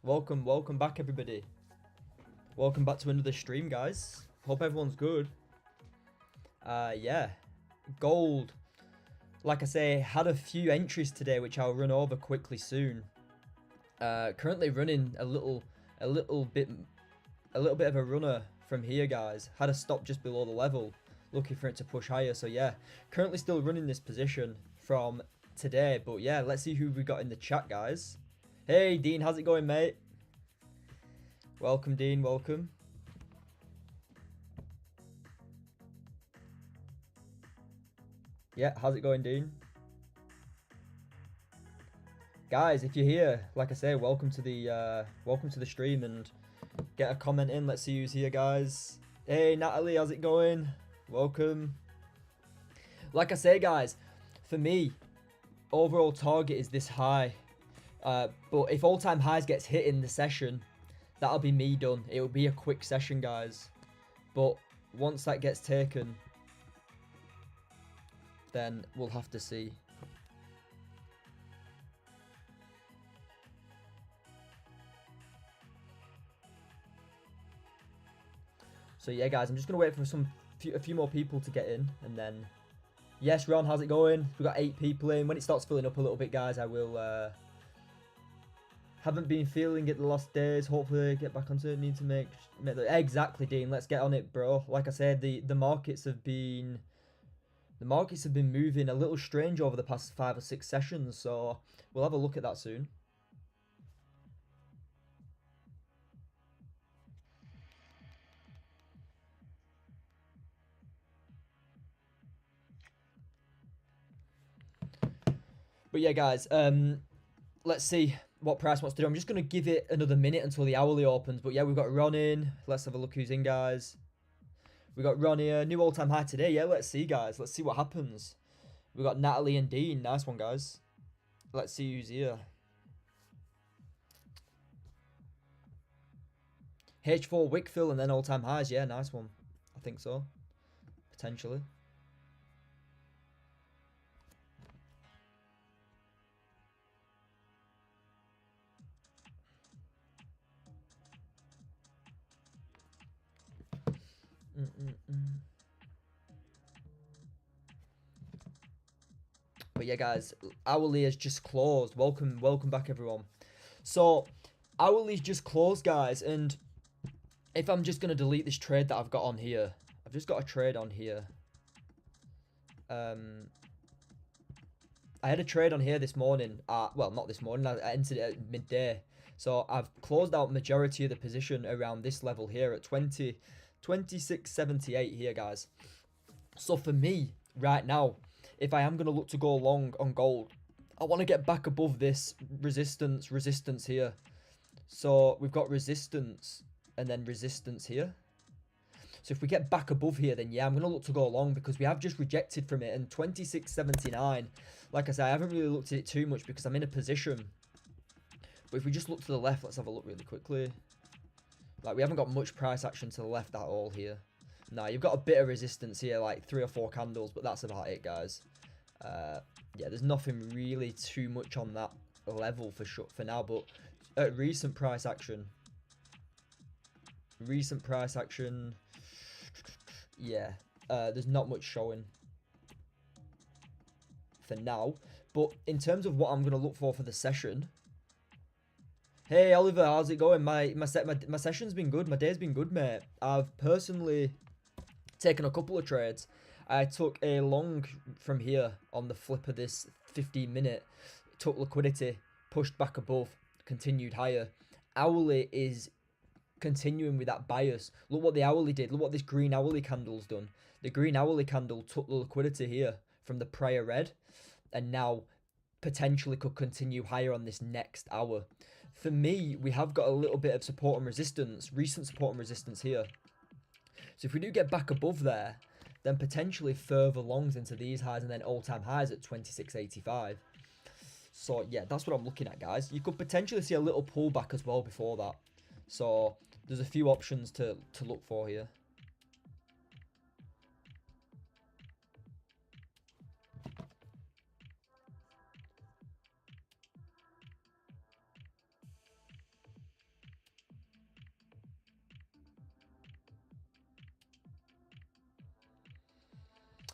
Welcome back, everybody. Welcome back to another stream, guys. Hope everyone's good. Yeah, gold. Like I say, had a few entries today, which I'll run over quickly soon. Currently running a little bit of a runner from here, guys. Had a stop just below the level, looking for it to push higher. So yeah, currently still running this position from today. But yeah, let's see who we got in the chat, guys. Hey, Dean, how's it going, mate? Welcome, Dean, welcome. Yeah, how's it going, Dean? Guys, if you're here, like I say, welcome to the stream, and get a comment in. Let's see who's here, guys. Hey, Natalie, how's it going? Welcome. Like I say, guys, for me, overall target is this high. But if all-time highs gets hit in the session, that'll be me done. It will be a quick session, guys. But once that gets taken, then we'll have to see. So yeah, guys, I'm just gonna wait for a few more people to get in, and then yes, Ron, how's it going? We've got 8 people in. When it starts filling up a little bit, guys, I will. Haven't been feeling it the last days. Hopefully, get back onto it. Need to make the exactly, Dean. Let's get on it, bro. Like I said, the markets have been moving a little strange over the past 5 or 6 sessions. So we'll have a look at that soon. But yeah, guys, let's see what price wants to do. I'm just going to give it another minute until the hourly opens. But yeah, we've got Ron in. Let's have a look who's in, guys. We got Ron here. New all-time high today. Yeah, let's see, guys. Let's see what happens. We got Natalie and Dean. Nice one, guys. Let's see who's here. H4 Wickfill and then all-time highs. Yeah, nice one. I think so. Potentially. But yeah, guys, hourly has just closed. Welcome back, everyone. So hourly's just closed, guys, and if I'm just gonna delete this trade that I've got on here, I've just got a trade on here. I had a trade on here this morning. Well, not this morning. I entered it at midday. So I've closed out majority of the position around this level here at 26.78 here, guys. So for me right now, if I am going to look to go long on gold, I want to get back above this resistance here. So we've got resistance and then resistance here. So if we get back above here, then yeah, I'm going to look to go long because we have just rejected from it. And 26.79, like I said, I haven't really looked at it too much because I'm in a position. But if we just look to the left, let's have a look really quickly. Like, we haven't got much price action to the left at all here. No, you've got a bit of resistance here, like 3 or 4 candles, but that's about it, guys. Yeah, there's nothing really too much on that level for now, but recent price action, yeah, there's not much showing for now. But in terms of what I'm gonna look for the session, hey Oliver, how's it going? My session's been good. My day's been good, mate. I've personally taken a couple of trades. I took a long from here on the flip of this 15-minute. Took liquidity, pushed back above, continued higher. Hourly is continuing with that bias. Look what the hourly did. Look what this green hourly candle's done. The green hourly candle took the liquidity here from the prior red, and now potentially could continue higher on this next hour. For me, we have got a little bit of support and resistance, recent support and resistance here. So if we do get back above there, then potentially further longs into these highs and then all-time highs at 26.85. So yeah, that's what I'm looking at, guys. You could potentially see a little pullback as well before that. So there's a few options to look for here.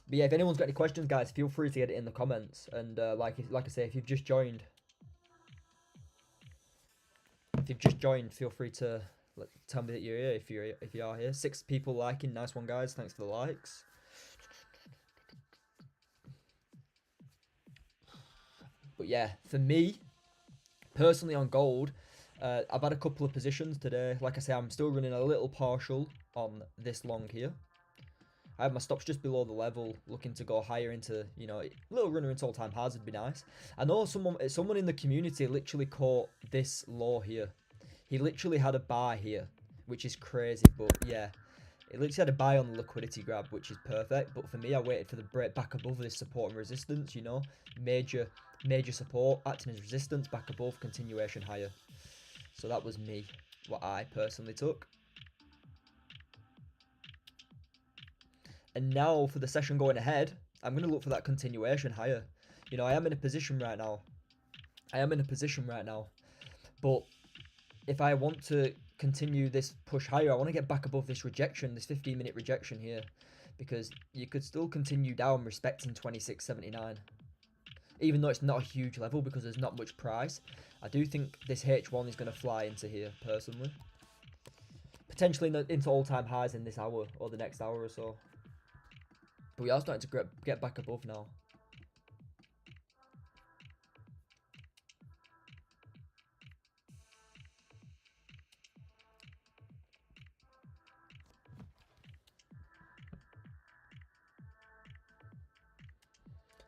But yeah, if anyone's got any questions, guys, feel free to get it in the comments. And like I say, if you've just joined, feel free to tell me that you're here. If you are here, 6 people liking, nice one, guys. Thanks for the likes. But yeah, for me personally on gold, I've had a couple of positions today. Like I say, I'm still running a little partial on this long here. I have my stops just below the level, looking to go higher into, you know, a little runner into all-time highs would be nice. I know someone in the community literally caught this low here. He literally had a buy here, which is crazy, but yeah. It literally had a buy on the liquidity grab, which is perfect. But for me, I waited for the break back above this support and resistance, you know. Major support, acting as resistance, back above, continuation higher. So that was me, what I personally took. And now for the session going ahead, I'm going to look for that continuation higher. You know, I am in a position right now. But if I want to continue this push higher, I want to get back above this rejection, this 15-minute rejection here. Because you could still continue down respecting 26.79. Even though it's not a huge level because there's not much price. I do think this H1 is going to fly into here, personally. Potentially into all-time highs in this hour or the next hour or so. But we are starting to get back above now.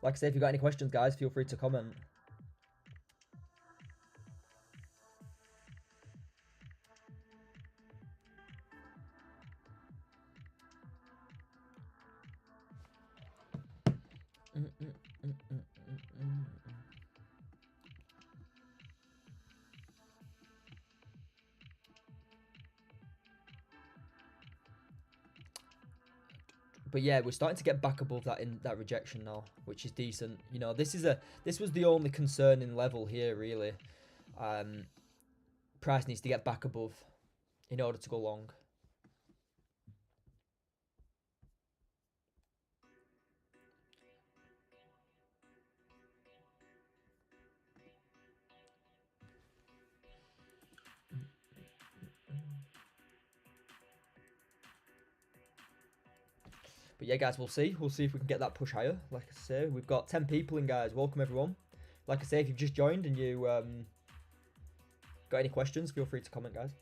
Like I said, if you've got any questions, guys, feel free to comment. But yeah, we're starting to get back above that rejection now, which is decent. You know, this was the only concerning level here, really. Price needs to get back above in order to go long. But yeah, guys, we'll see. We'll see if we can get that push higher. Like I say, we've got 10 people in, guys. Welcome, everyone. Like I say, if you've just joined and you got any questions, feel free to comment, guys.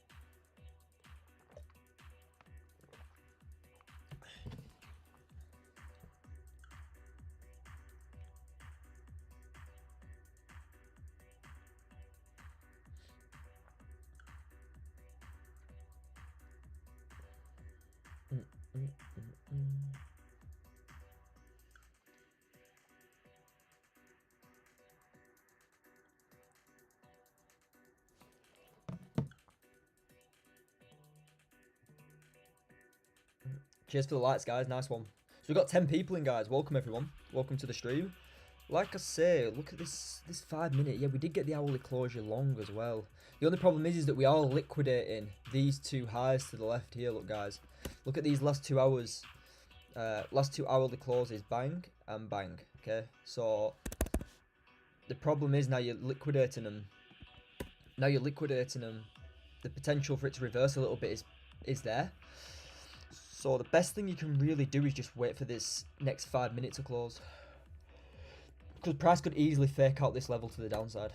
Cheers for the lights, guys. Nice one. So we've got 10 people in, guys. Welcome, everyone. Welcome to the stream. Like I say, look at this 5 minute. Yeah, we did get the hourly closure long as well. The only problem is that we are liquidating these 2 highs to the left here. Look, guys. Look at these last 2 hours. Last 2 hourly closes. Bang and bang. Okay, so the problem is now you're liquidating them. The potential for it to reverse a little bit is there. So the best thing you can really do is just wait for this next 5 minutes to close. Because price could easily fake out this level to the downside.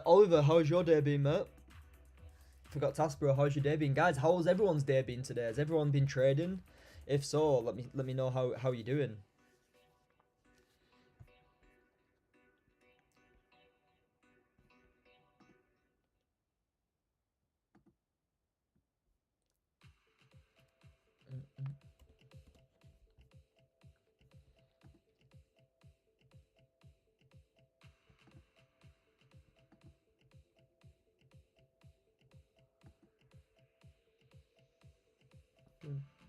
Oliver, how's your day been, mate? Forgot to ask, bro, how's your day been? Guys, how's everyone's day been today? Has everyone been trading? If so, let me know how you're doing.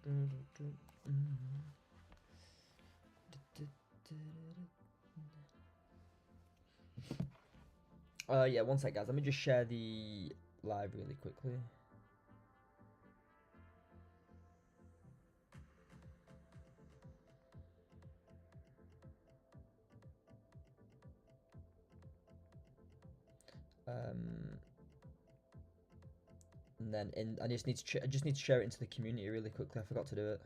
Yeah, one sec, guys. Let me just share the live really quickly. And then I just need to share it into the community really quickly. I forgot to do it.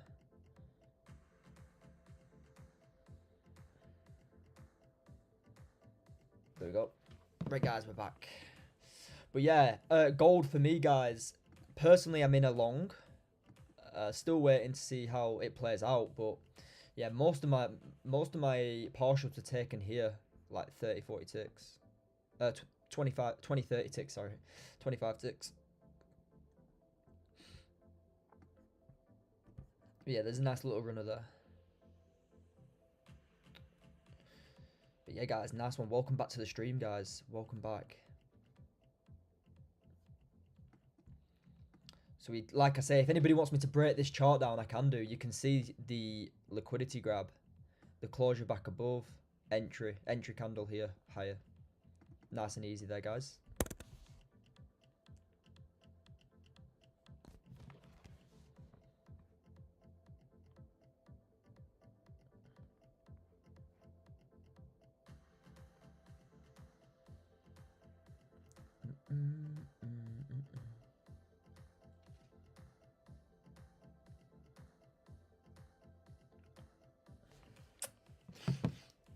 There we go. Right, guys, we're back. But yeah, gold for me, guys. Personally, I'm in a long. Still waiting to see how it plays out. But yeah, most of my partials are taken here, like 30, 40 ticks. 25, 20, 30 ticks. Sorry, 25 ticks. Yeah, there's a nice little runner there. But yeah, guys, nice one. Welcome back to the stream, guys. Welcome back. So like I say, if anybody wants me to break this chart down, I can do. You can see the liquidity grab, the closure back above, entry candle here, higher. Nice and easy there, guys.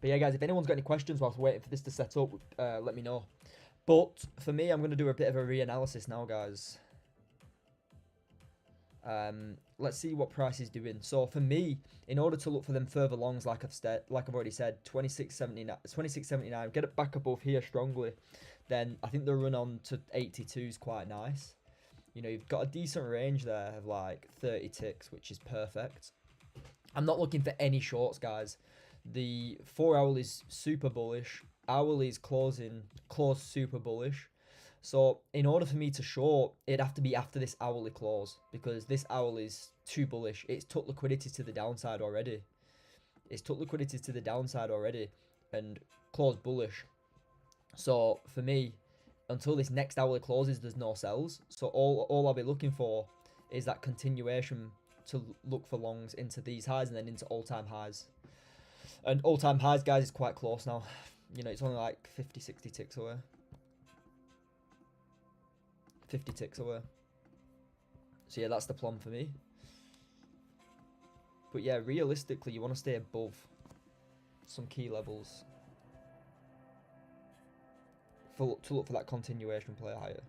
But yeah, guys, if anyone's got any questions whilst waiting for this to set up, let me know. But for me, I'm going to do a bit of a reanalysis now, guys. Let's see what price is doing. So for me, in order to look for them further longs, like I've already said, 26.79, get it back above here strongly, then I think the run on to 82 is quite nice. You know, you've got a decent range there of like 30 ticks, which is perfect. I'm not looking for any shorts, guys. The 4 hour is super bullish. Hourly is closed super bullish. So in order for me to short, it'd have to be after this hourly close, because this hourly is too bullish. It's took liquidity to the downside already. And closed bullish. So for me, until this next hourly closes, there's no sells. So all I'll be looking for is that continuation to look for longs into these highs and then into all-time highs. And all-time highs, guys, is quite close now. You know, it's only like 50, 60 ticks away. 50 ticks away. So yeah, that's the plan for me. But yeah, realistically, you want to stay above some key levels to look for that continuation play higher.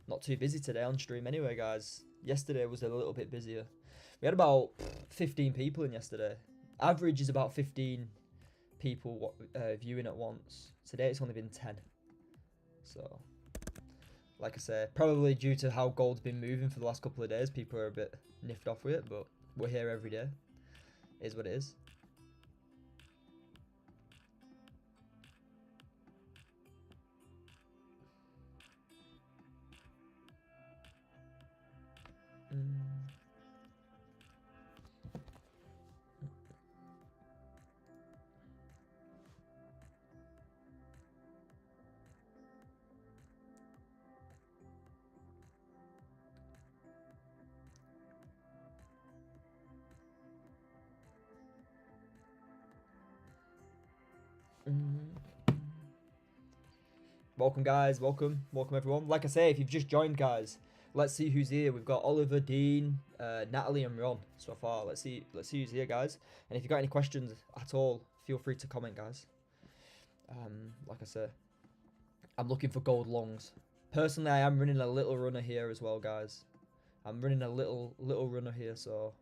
Not too busy today on stream anyway, guys. Yesterday was a little bit busier. We had about 15 people in yesterday. Average is about 15 people viewing at once. Today it's only been 10. So, like I say, probably due to how gold's been moving for the last couple of days, people are a bit niffed off with it, but we're here every day. It is what it is. Welcome, guys. Welcome everyone. Like I say, if you've just joined, guys, let's see who's here. We've got Oliver, Dean, Natalie, and Ron so far. Let's see who's here, guys. And if you've got any questions at all, feel free to comment, guys. Like I said, I'm looking for gold longs. Personally, I am running a little runner here as well, guys. I'm running a little runner here, so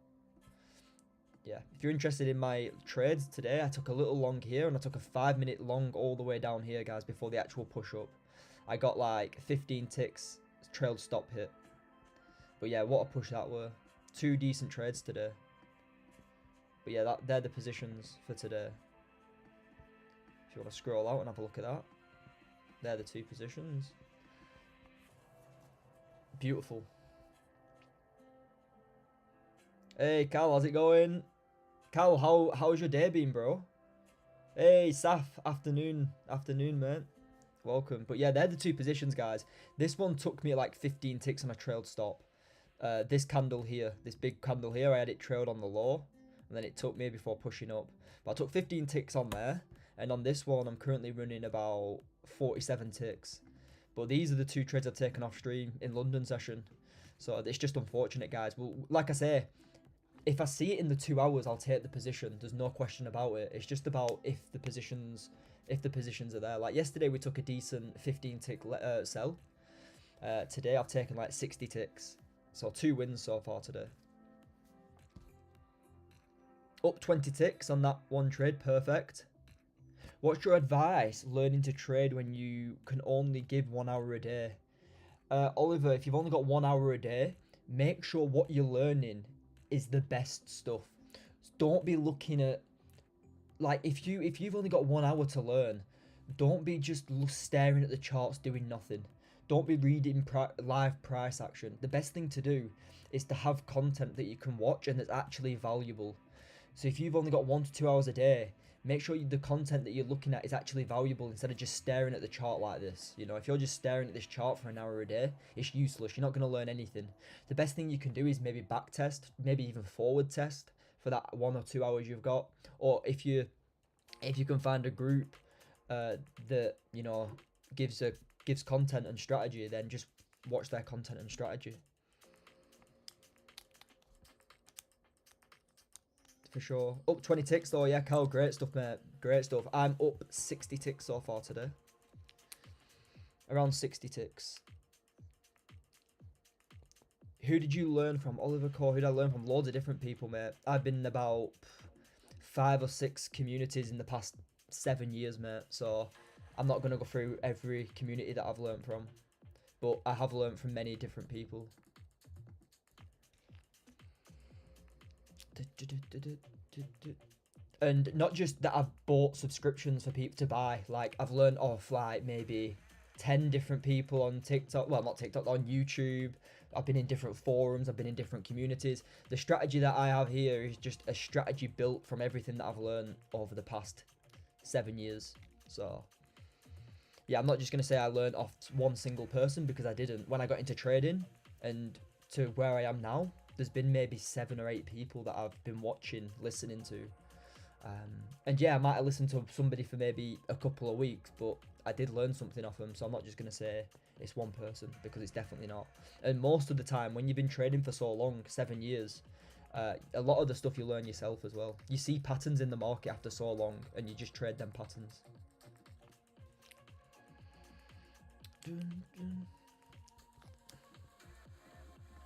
yeah. If you're interested in my trades today, I took a little long here and I took a 5-minute long all the way down here, guys, before the actual push up. I got like 15 ticks, trailed stop hit. But yeah, what a push that were. 2 decent trades today. But yeah, they're the positions for today. If you want to scroll out and have a look at that. They're the 2 positions. Beautiful. Hey, Cal, how's it going? Cal, how's your day been, bro? Hey, Saf, afternoon, mate. Welcome. But yeah, they're the 2 positions, guys. This one took me like 15 ticks on a trailed stop. This candle here, this big candle here, I had it trailed on the low, and then it took me before pushing up. But I took 15 ticks on there, and on this one, I'm currently running about 47 ticks. But these are the 2 trades I've taken off stream in London session. So it's just unfortunate, guys. Well, like I say, if I see it in the 2 hours, I'll take the position. There's no question about it. It's just about if the positions are there. Like yesterday, we took a decent 15 tick sell. Today, I've taken like 60 ticks. So 2 wins so far today. Up 20 ticks on that one trade. Perfect. What's your advice learning to trade when you can only give 1 hour a day? Oliver, if you've only got 1 hour a day, make sure what you're learning is the best stuff. Don't be looking at, like, if you've only got 1 hour to learn, don't be just staring at the charts doing nothing. Don't be reading live price action. The best thing to do is to have content that you can watch and that's actually valuable. So if you've only got 1 to 2 hours a day, make sure the content that you're looking at is actually valuable instead of just staring at the chart like this. You know, if you're just staring at this chart for an hour a day, it's useless. You're not going to learn anything. The best thing you can do is maybe back test, maybe even forward test for that 1 or 2 hours you've got. Or if you can find a group that, you know, gives content and strategy, then just watch their content and strategy. For sure. Up 20 ticks though, yeah, Cal, great stuff, mate. Great stuff. I'm up 60 ticks so far today. Around 60 ticks. Who did you learn from? Oliver Core, who did I learn from? Loads of different people, mate. I've been in about 5 or 6 communities in the past 7 years, mate. So I'm not going to go through every community that I've learned from. But I have learned from many different people. And not just that I've bought subscriptions for people to buy. Like, I've learned off, like, maybe 10 different people on TikTok. Well, not TikTok, on YouTube. I've been in different forums. I've been in different communities. The strategy that I have here is just a strategy built from everything that I've learned over the past 7 years. So, yeah, I'm not just going to say I learned off one single person, because I didn't. When I got into trading and to where I am now, there's been maybe 7 or 8 people that I've been watching, listening to. And yeah, I might have listened to somebody for maybe a couple of weeks, but I did learn something off them. So I'm not just going to say it's one person, because it's definitely not. And most of the time, when you've been trading for so long, 7 years, a lot of the stuff you learn yourself as well. You see patterns in the market after so long, and you just trade them patterns.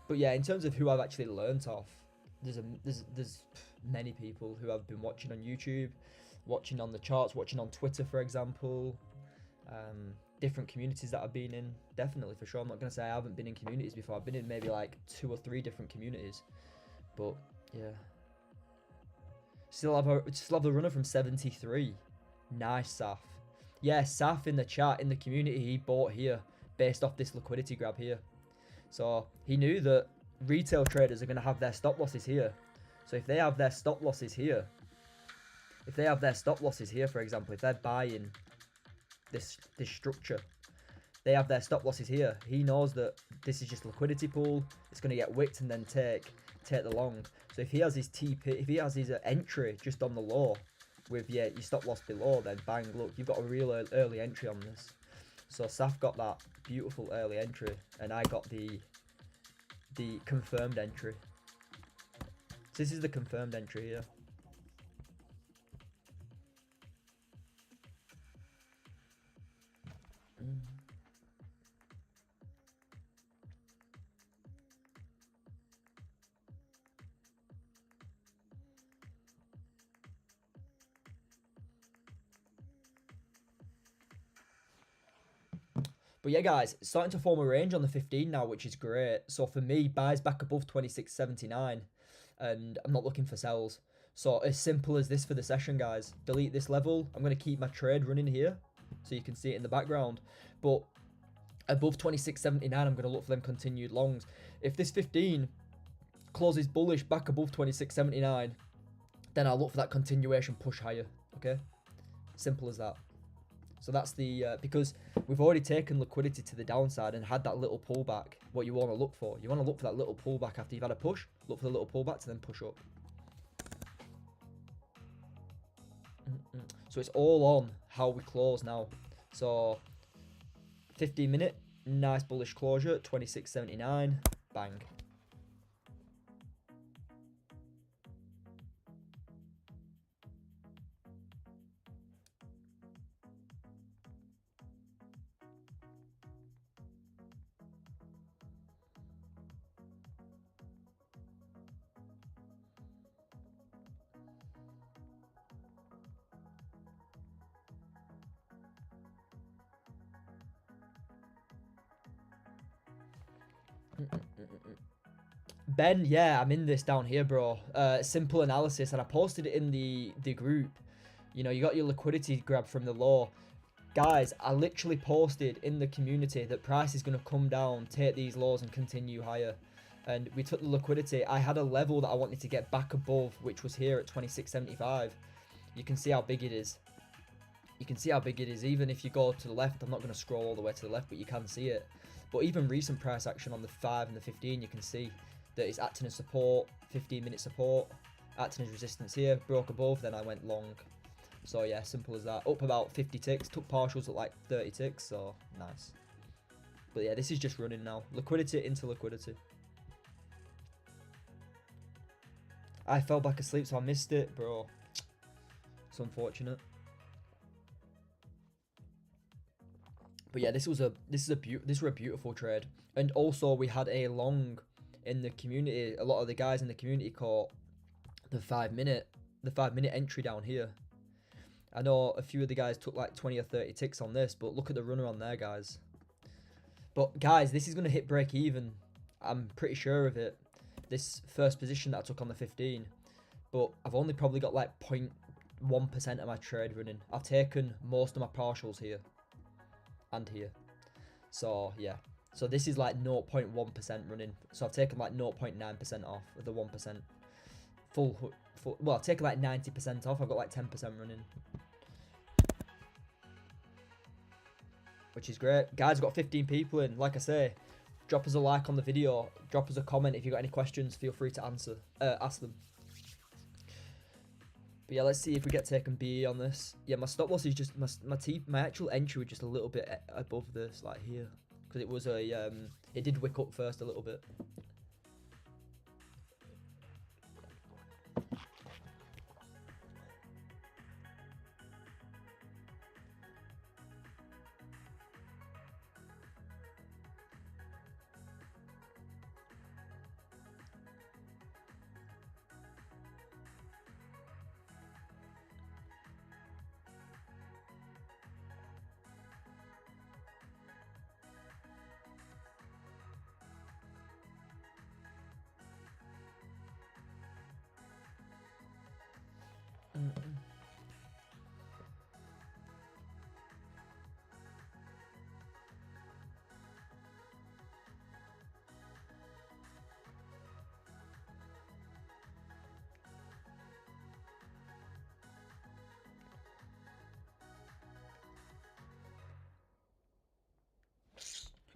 But yeah, in terms of who I've actually learnt off, there's many people who I've been watching on YouTube, watching on the charts, watching on Twitter, for example. Different communities that I've been in, definitely, for sure. I'm not going to say I haven't been in communities before. I've been in maybe like 2 or 3 different communities. But yeah. Still have a runner from 73. Nice, Saf. Yeah, Saf in the chat, in the community, he bought here based off this liquidity grab here. So he knew that retail traders are going to have their stop losses here. So if they have their stop losses here, for example, if they're buying this structure, they have their stop losses here. He knows that this is just liquidity pool. It's going to get wicked and then take the long. So if he has his TP, if he has his entry just on the low with your stop loss below, then bang, look, you've got a real early entry on this. So Saf got that beautiful early entry, and I got the confirmed entry. So this is the confirmed entry here. But yeah, guys, it's starting to form a range on the 15 now, which is great. So for me, buys back above 26.79, and I'm not looking for sells. So as simple as this for the session, guys. Delete this level. I'm going to keep my trade running here, so you can see it in the background. But above 26.79, I'm going to look for them continued longs. If this 15 closes bullish back above 26.79, then I'll look for that continuation push higher. Okay, simple as that. So that's the, because we've already taken liquidity to the downside and had that little pullback. What you want to look for, you want to look for that little pullback after you've had a push. Look for the little pullback to then push up. So it's all on how we close now. So 15 minute, nice bullish closure, 26.79, bang. Ben, yeah, I'm in this down here, bro. Simple analysis, and I posted it in the group. You know, you got your liquidity grab from the low. Guys, I literally posted in the community that price is going to come down, take these lows and continue higher. And we took the liquidity. I had a level that I wanted to get back above, which was here at 26.75. You can see how big it is. You can see how big it is. Even if you go to the left, I'm not going to scroll all the way to the left, but you can see it. But even recent price action on the 5 and the 15, you can see that it's acting as support, 15-minute support, acting as resistance here, broke above, then I went long. So yeah, simple as that. Up about 50 ticks, took partials at like 30 ticks, so nice. But yeah, this is just running now. Liquidity into liquidity. I fell back asleep, so I missed it, bro. It's unfortunate. But yeah, this was a beautiful trade. And also we had a long in the community. A lot of the guys in the community caught the 5 minute entry down here. I know a few of the guys took like 20 or 30 ticks on this, but look at the runner on there, guys. But guys, this is going to hit break even. I'm pretty sure of it. This first position that I took on the 15. But I've only probably got like 0.1% of my trade running. I've taken most of my partials here and here. So yeah. So this is like 0.1% running. So I've taken like 0.9% off of the 1%. Full, well, I've taken like 90% off. I've got like 10% running. Which is great. Guys, I've got 15 people in. Like I say, drop us a like on the video. Drop us a comment. If you've got any questions, feel free to ask them. But yeah, let's see if we get taken BE on this. Yeah, my stop loss is just, my actual entry was just a little bit above this, like here. Because it was a, it did wick up first a little bit.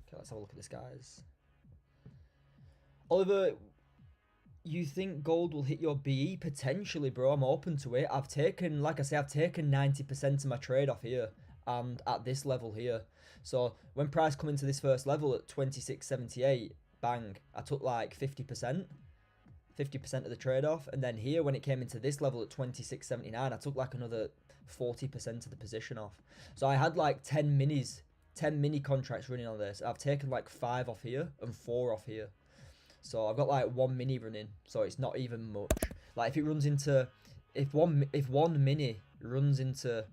Okay, let's have a look at this, guys. Oliver, you think gold will hit your BE? Potentially, bro. I'm open to it. I've taken, like I say, I've taken 90% of my trade off here and at this level here. So when price come into this first level at 26.78, bang, I took like 50% of the trade off. And then here, when it came into this level at 26.79, I took like another 40% of the position off. So I had like 10 mini contracts running on this. I've taken like 5 off here and 4 off here. So I've got like 1 mini running, so it's not even much. Like if it runs into, if one mini runs into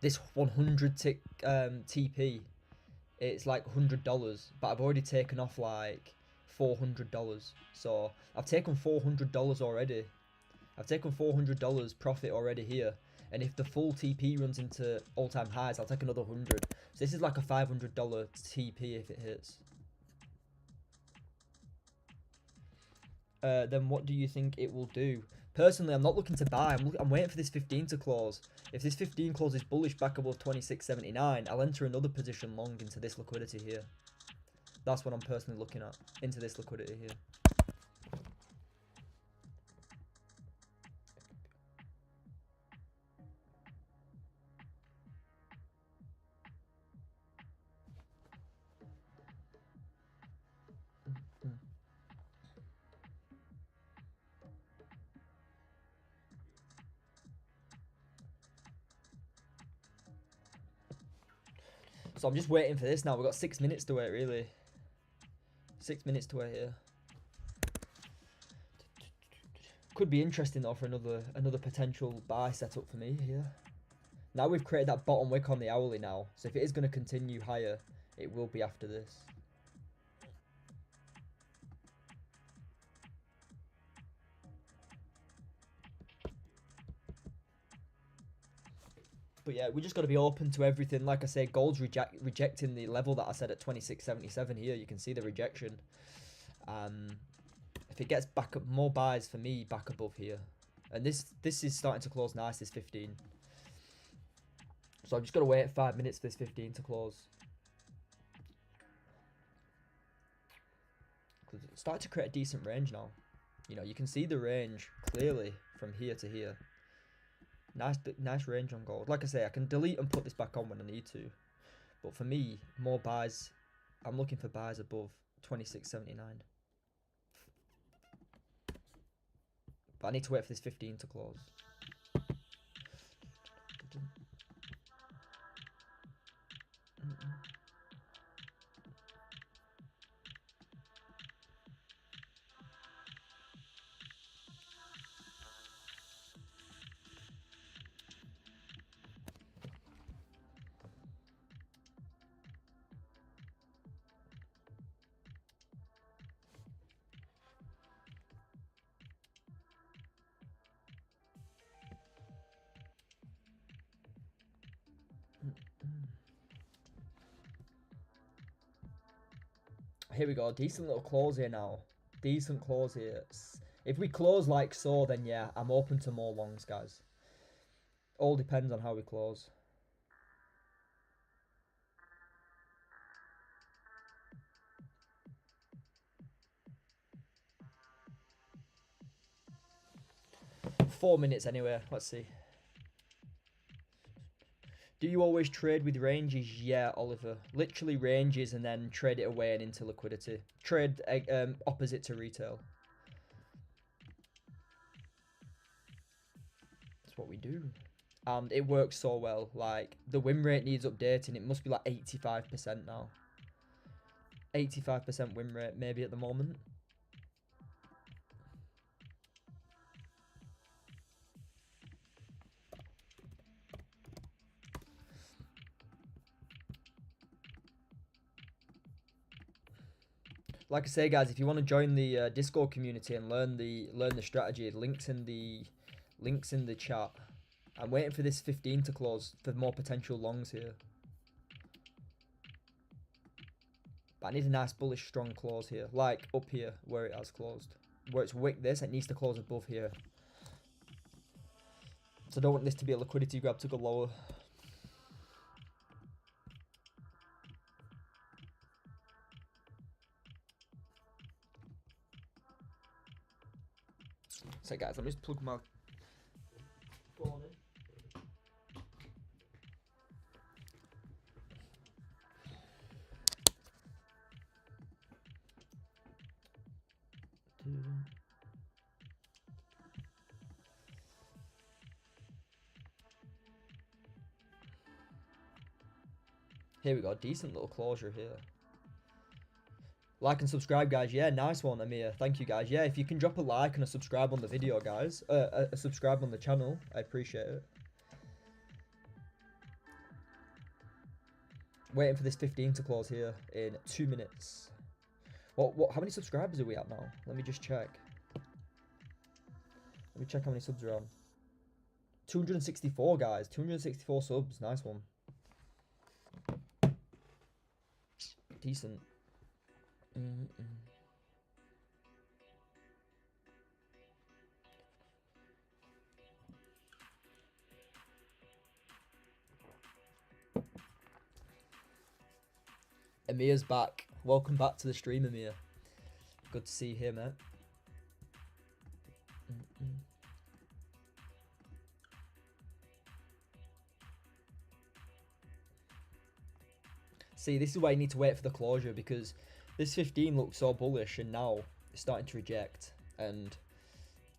this 100 tick TP, it's like $100, but I've already taken off like $400. So I've taken $400 already. I've taken $400 profit already here. And if the full TP runs into all-time highs, I'll take another 100. So this is like a $500 TP if it hits. Then what do you think it will do? Personally, I'm not looking to buy. I'm waiting for this 15 to close. If this 15 closes bullish back above 26.79, I'll enter another position long into this liquidity here. That's what I'm personally looking at, into this liquidity here. So I'm just waiting for this now. We've got 6 minutes to wait, really. 6 minutes to wait here. Could be interesting though for another potential buy setup for me here. Now we've created that bottom wick on the hourly now. So if it is going to continue higher, it will be after this. But yeah, we just got to be open to everything. Like I say, gold's rejecting the level that I said at 26.77 here. You can see the rejection. If it gets back up, more buys for me back above here. And this is starting to close nice, this 15. So I've just got to wait 5 minutes for this 15 to close. Because it's starting to create a decent range now. You know, you can see the range clearly from here to here. Nice range on gold. Like I say, I can delete and put this back on when I need to. But for me, more buys. I'm looking for buys above 26.79. But I need to wait for this 15 to close. Here we go. Decent little close here now. Decent close here. If we close like so, then yeah, I'm open to more longs, guys. All depends on how we close. Four minutes anyway. Let's see. Do you always trade with ranges? Yeah, Oliver. Literally ranges and then trade it away and into liquidity. Trade opposite to retail. That's what we do. And it works so well. Like, the win rate needs updating. It must be like 85% now. 85% win rate maybe at the moment. Like I say, guys, if you want to join the Discord community and learn the strategy, links in the chat. I'm waiting for this 15 to close for more potential longs here. But I need a nice bullish strong close here, like up here where it has closed. Where it's wicked this, it needs to close above here. So I don't want this to be a liquidity grab to go lower. So guys, let me just plug my phone in. Here we go, decent little closure here. Like and subscribe, guys. Yeah, nice one, Amir. Thank you, guys. Yeah, if you can drop a like and a subscribe on the video, guys. A subscribe on the channel. I appreciate it. Waiting for this 15 to close here in 2 minutes. How many subscribers are we at now? Let me just check. Let me check how many subs are on. 264, guys. 264 subs. Nice one. Decent. Amir's back. Welcome back to the stream, Amir. Good to see you here, mate. See, this is why you need to wait for the closure, because this 15 looks so bullish and now it's starting to reject and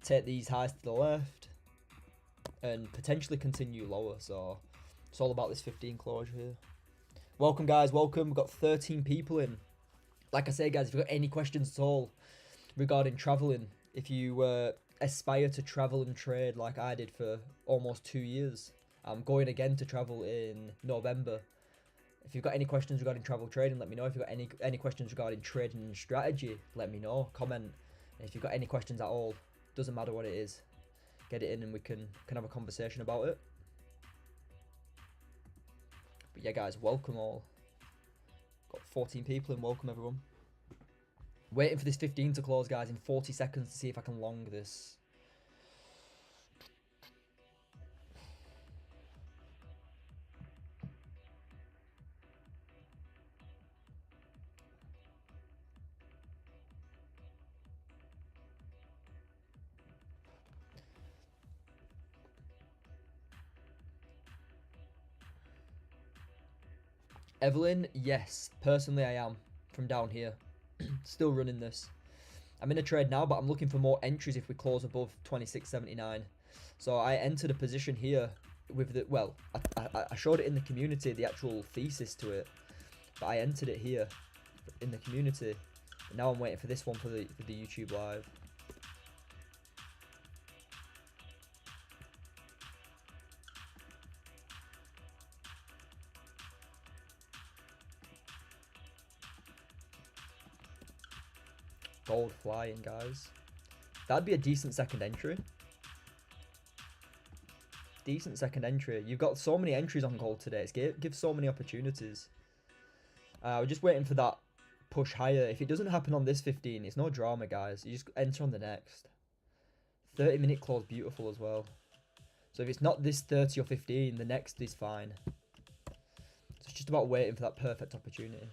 take these highs to the left and potentially continue lower. So it's all about this 15 closure here. Welcome, guys. Welcome. We've got 13 people in. Like I say, guys, if you've got any questions at all regarding traveling, if you aspire to travel and trade like I did for almost 2 years, I'm going again to travel in November. If you've got any questions regarding travel trading, let me know. If you've got any questions regarding trading and strategy, let me know. Comment. And if you've got any questions at all, doesn't matter what it is, get it in and we can have a conversation about it. But yeah, guys, welcome all. Got 14 people in. Welcome, everyone. Waiting for this 15 to close, guys, in 40 seconds to see if I can long this. Evelyn, yes. Personally, I am. From down here. Still running this. I'm in a trade now, but I'm looking for more entries if we close above 26.79. So I entered a position here with the... Well, I showed it in the community, the actual thesis to it. But I entered it here in the community. And now I'm waiting for this one for the YouTube live. Gold flying, guys. That'd be a decent second entry. Decent second entry. You've got so many entries on gold today. It gives so many opportunities. We're just waiting for that push higher. If it doesn't happen on this 15, it's no drama, guys. You just enter on the next. 30-minute close, beautiful as well. So if it's not this 30 or 15, the next is fine. So it's just about waiting for that perfect opportunity.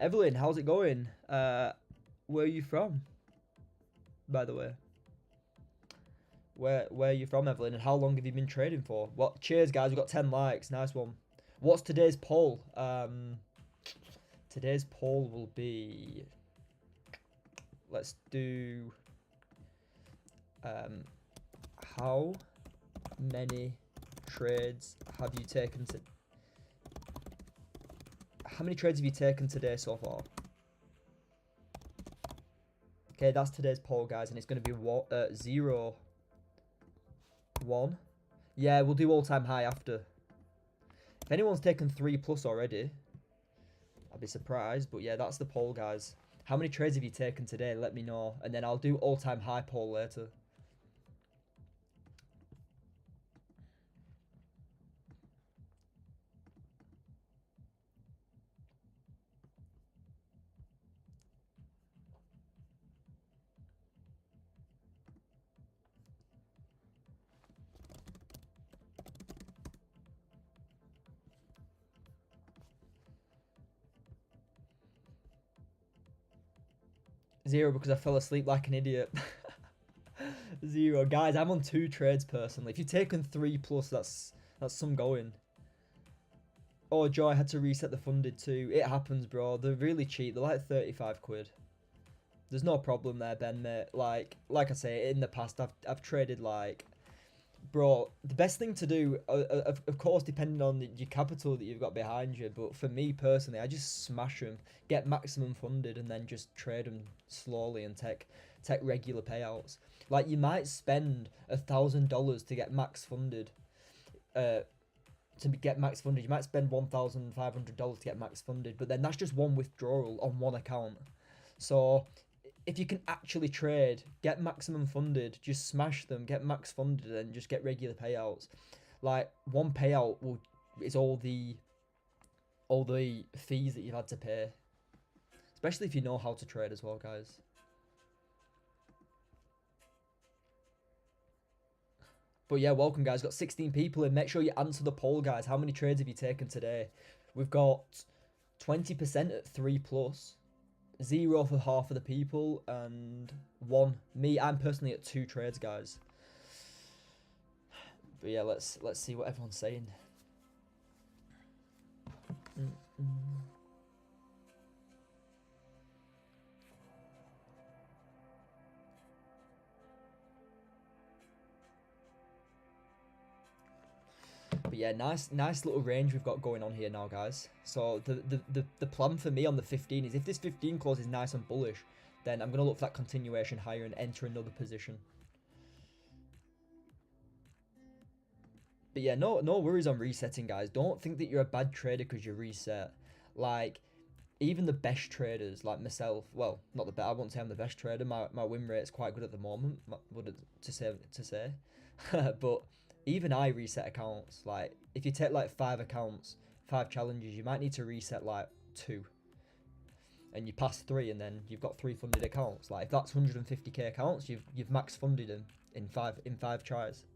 Evelyn, how's it going? Where are you from? By the way. Where are you from, Evelyn? And how long have you been trading for? What? Cheers, guys. We've got 10 likes. Nice one. What's today's poll? Today's poll will be... Let's do... how many trades have you taken to... How many trades have you taken today so far? Okay, that's today's poll, guys, and it's going to be 0, 1. Yeah, we'll do all-time high after. If anyone's taken 3+ already, I'd be surprised. But yeah, that's the poll, guys. How many trades have you taken today? Let me know, and then I'll do all-time high poll later. Zero because I fell asleep like an idiot. 0. Guys, I'm on 2 trades personally. If you've taken 3+, that's some going. Oh, Joe, I had to reset the funded too. It happens, bro. They're really cheap. They're like 35 quid. There's no problem there, Ben, mate. Like I say, in the past, I've traded like, bro. The best thing to do, of course, depending on your capital that you've got behind you. But for me personally, I just smash them, get maximum funded, and then just trade them slowly and take regular payouts. Like you might spend $1,000 to get max funded. To get max funded, you might spend $1,500 to get max funded, but then that's just one withdrawal on one account. So if you can actually trade, get maximum funded, just smash them, get max funded, and just get regular payouts. Like one payout is all the fees that you've had to pay, especially if you know how to trade as well, guys. But yeah, welcome guys. Got 16 people in. Make sure you answer the poll, guys. How many trades have you taken today? We've got 20% at 3+, 0 for half of the people, and 1 me. I'm personally at 2 trades, guys. But yeah, let's see what everyone's saying. But yeah, nice little range we've got going on here now, guys. So the plan for me on the 15 is if this 15 close is nice and bullish, then I'm gonna look for that continuation higher and enter another position. But yeah, no worries on resetting, guys. Don't think that you're a bad trader because you reset. Like, even the best traders, like myself, well, not the best, I won't say I'm the best trader. My win rate's quite good at the moment, to say. But even I reset accounts. Like, if you take like 5 accounts, 5 challenges, you might need to reset like 2. And you pass 3, and then you've got 3 funded accounts. Like, if that's 150k accounts, you've max funded them in 5 tries.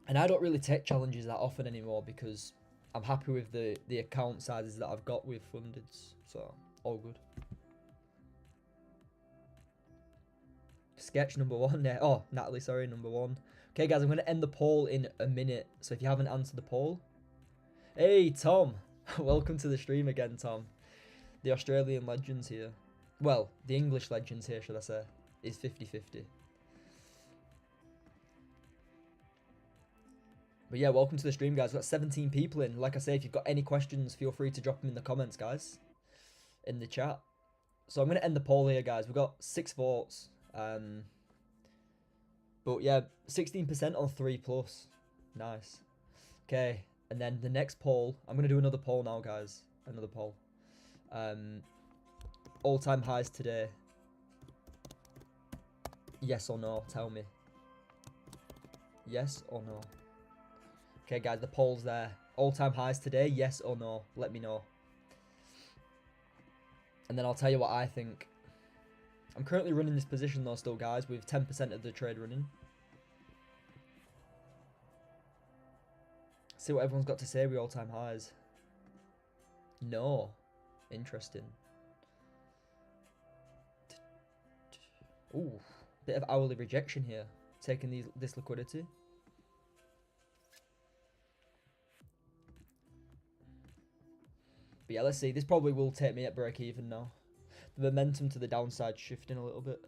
And I don't really take challenges that often anymore because I'm happy with the account sizes that I've got with fundeds. So, all good. Sketch number 1 there. Oh, Natalie, sorry, number 1. Okay, guys, I'm going to end the poll in a minute. So if you haven't answered the poll. Hey, Tom. Welcome to the stream again, Tom. The Australian legends here. Well, the English legends here, should I say, is 50-50. But yeah, welcome to the stream, guys. We've got 17 people in. Like I say, if you've got any questions, feel free to drop them in the comments, guys. In the chat. So I'm going to end the poll here, guys. We've got 6 votes. But yeah, 16% on 3+. Nice. Okay, and then the next poll. I'm going to do another poll now, guys. Another poll. All-time highs today. Yes or no? Tell me. Yes or no? Okay, guys, the poll's there. All-time highs today, yes or no? Let me know. And then I'll tell you what I think. I'm currently running this position though still, guys, with 10% of the trade running. See what everyone's got to say with all-time highs. No. Interesting. Ooh, bit of hourly rejection here. Taking this liquidity. But yeah, let's see. This probably will take me at break even now. The momentum to the downside shifting a little bit.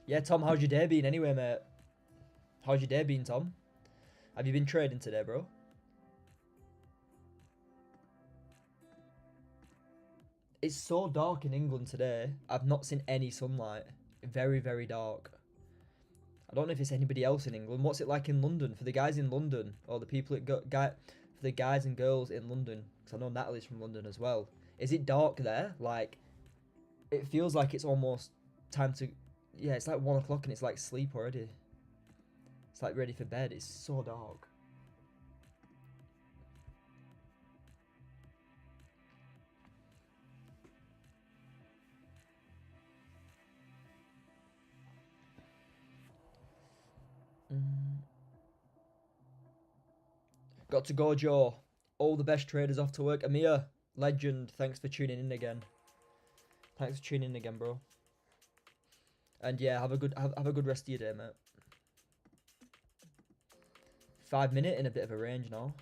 Yeah, Tom, how's your day been anyway, mate? How's your day been, Tom? Have you been trading today, bro? It's so dark in England today. I've not seen any sunlight. Very, very dark. I don't know if it's anybody else in England. What's it like in London? For the guys in London, or the people for the guys and girls in London, because I know Natalie's from London as well. Is it dark there? Like, it feels like it's almost time to... Yeah, it's like 1 o'clock and it's like sleep already. It's like ready for bed. It's so dark. Got to go, Joe. All the best traders off to work. Amir, Legend, thanks for tuning in again. Thanks for tuning in again, bro. And yeah, have a good rest of your day, mate. 5 minute in a bit of a range now.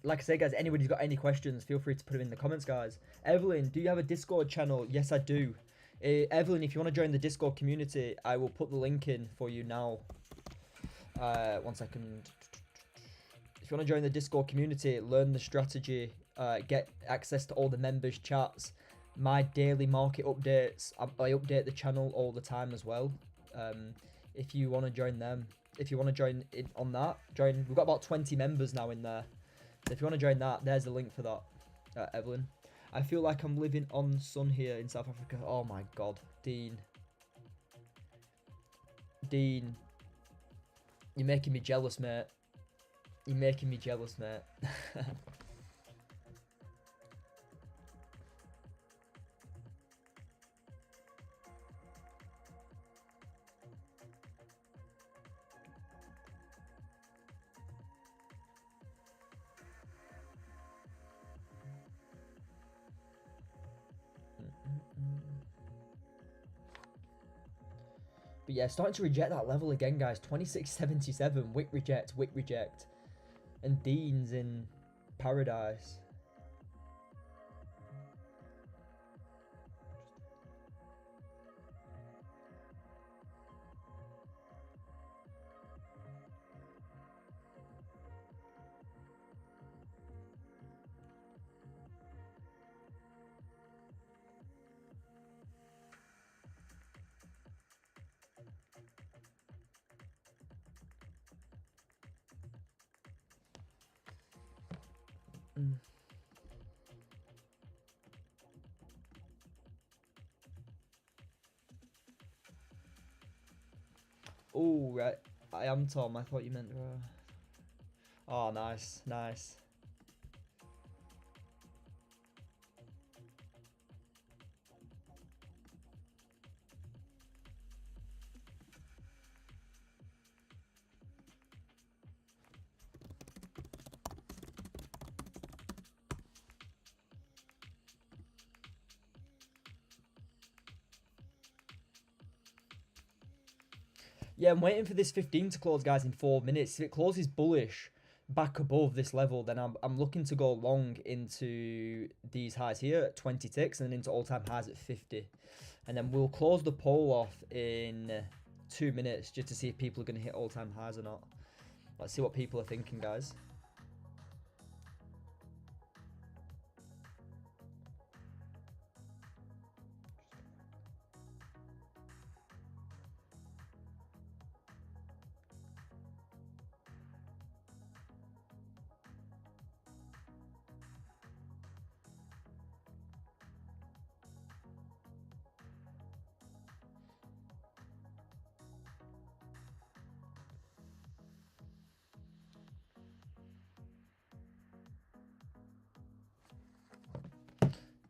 Like I say, guys, anybody's got any questions, feel free to put them in the comments, guys. Evelyn, do you have a Discord channel? Yes, I do. Evelyn, if you want to join the Discord community, I will put the link in for you now. 1 second. If you want to join the Discord community, learn the strategy, get access to all the members' chats, my daily market updates. I update the channel all the time as well. If you want to join them, if you want to join in on that, join. We've got about 20 members now in there. So if you want to join that, there's the link for that, Evelyn. I feel like I'm living on sun here in South Africa. Oh my god, Dean. Dean. You're making me jealous, mate. You're making me jealous, mate. But yeah, starting to reject that level again, guys. 2677, Wick reject, Wick reject. And Dean's in paradise. Oh, right. I am Tom. I thought you meant... Oh, nice. Nice. Yeah, I'm waiting for this 15 to close, guys, in 4 minutes. If it closes bullish back above this level, then I'm looking to go long into these highs here at 20 ticks and then into all-time highs at 50. And then we'll close the poll off in 2 minutes just to see if people are going to hit all-time highs or not. Let's see what people are thinking, guys.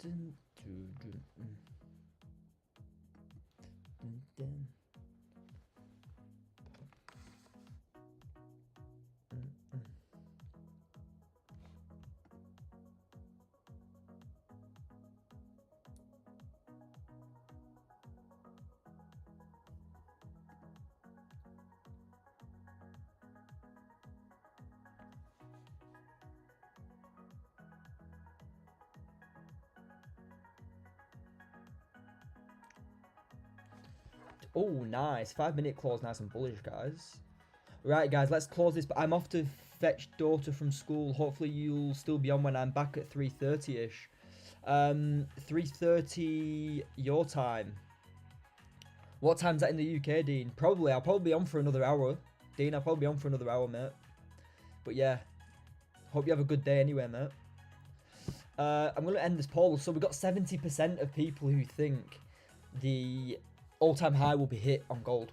Dun, dun, dun, dun, dun. Oh, nice. 5 minute close, nice and bullish, guys. Right, guys, let's close this. But I'm off to fetch daughter from school. Hopefully you'll still be on when I'm back at 3:30ish. 3:30 your time. What time's that in the UK, Dean? Probably. I'll probably be on for another hour. Dean, I'll probably be on for another hour, mate. But yeah, hope you have a good day anyway, mate. I'm going to end this poll. So we've got 70% of people who think the all-time high will be hit on gold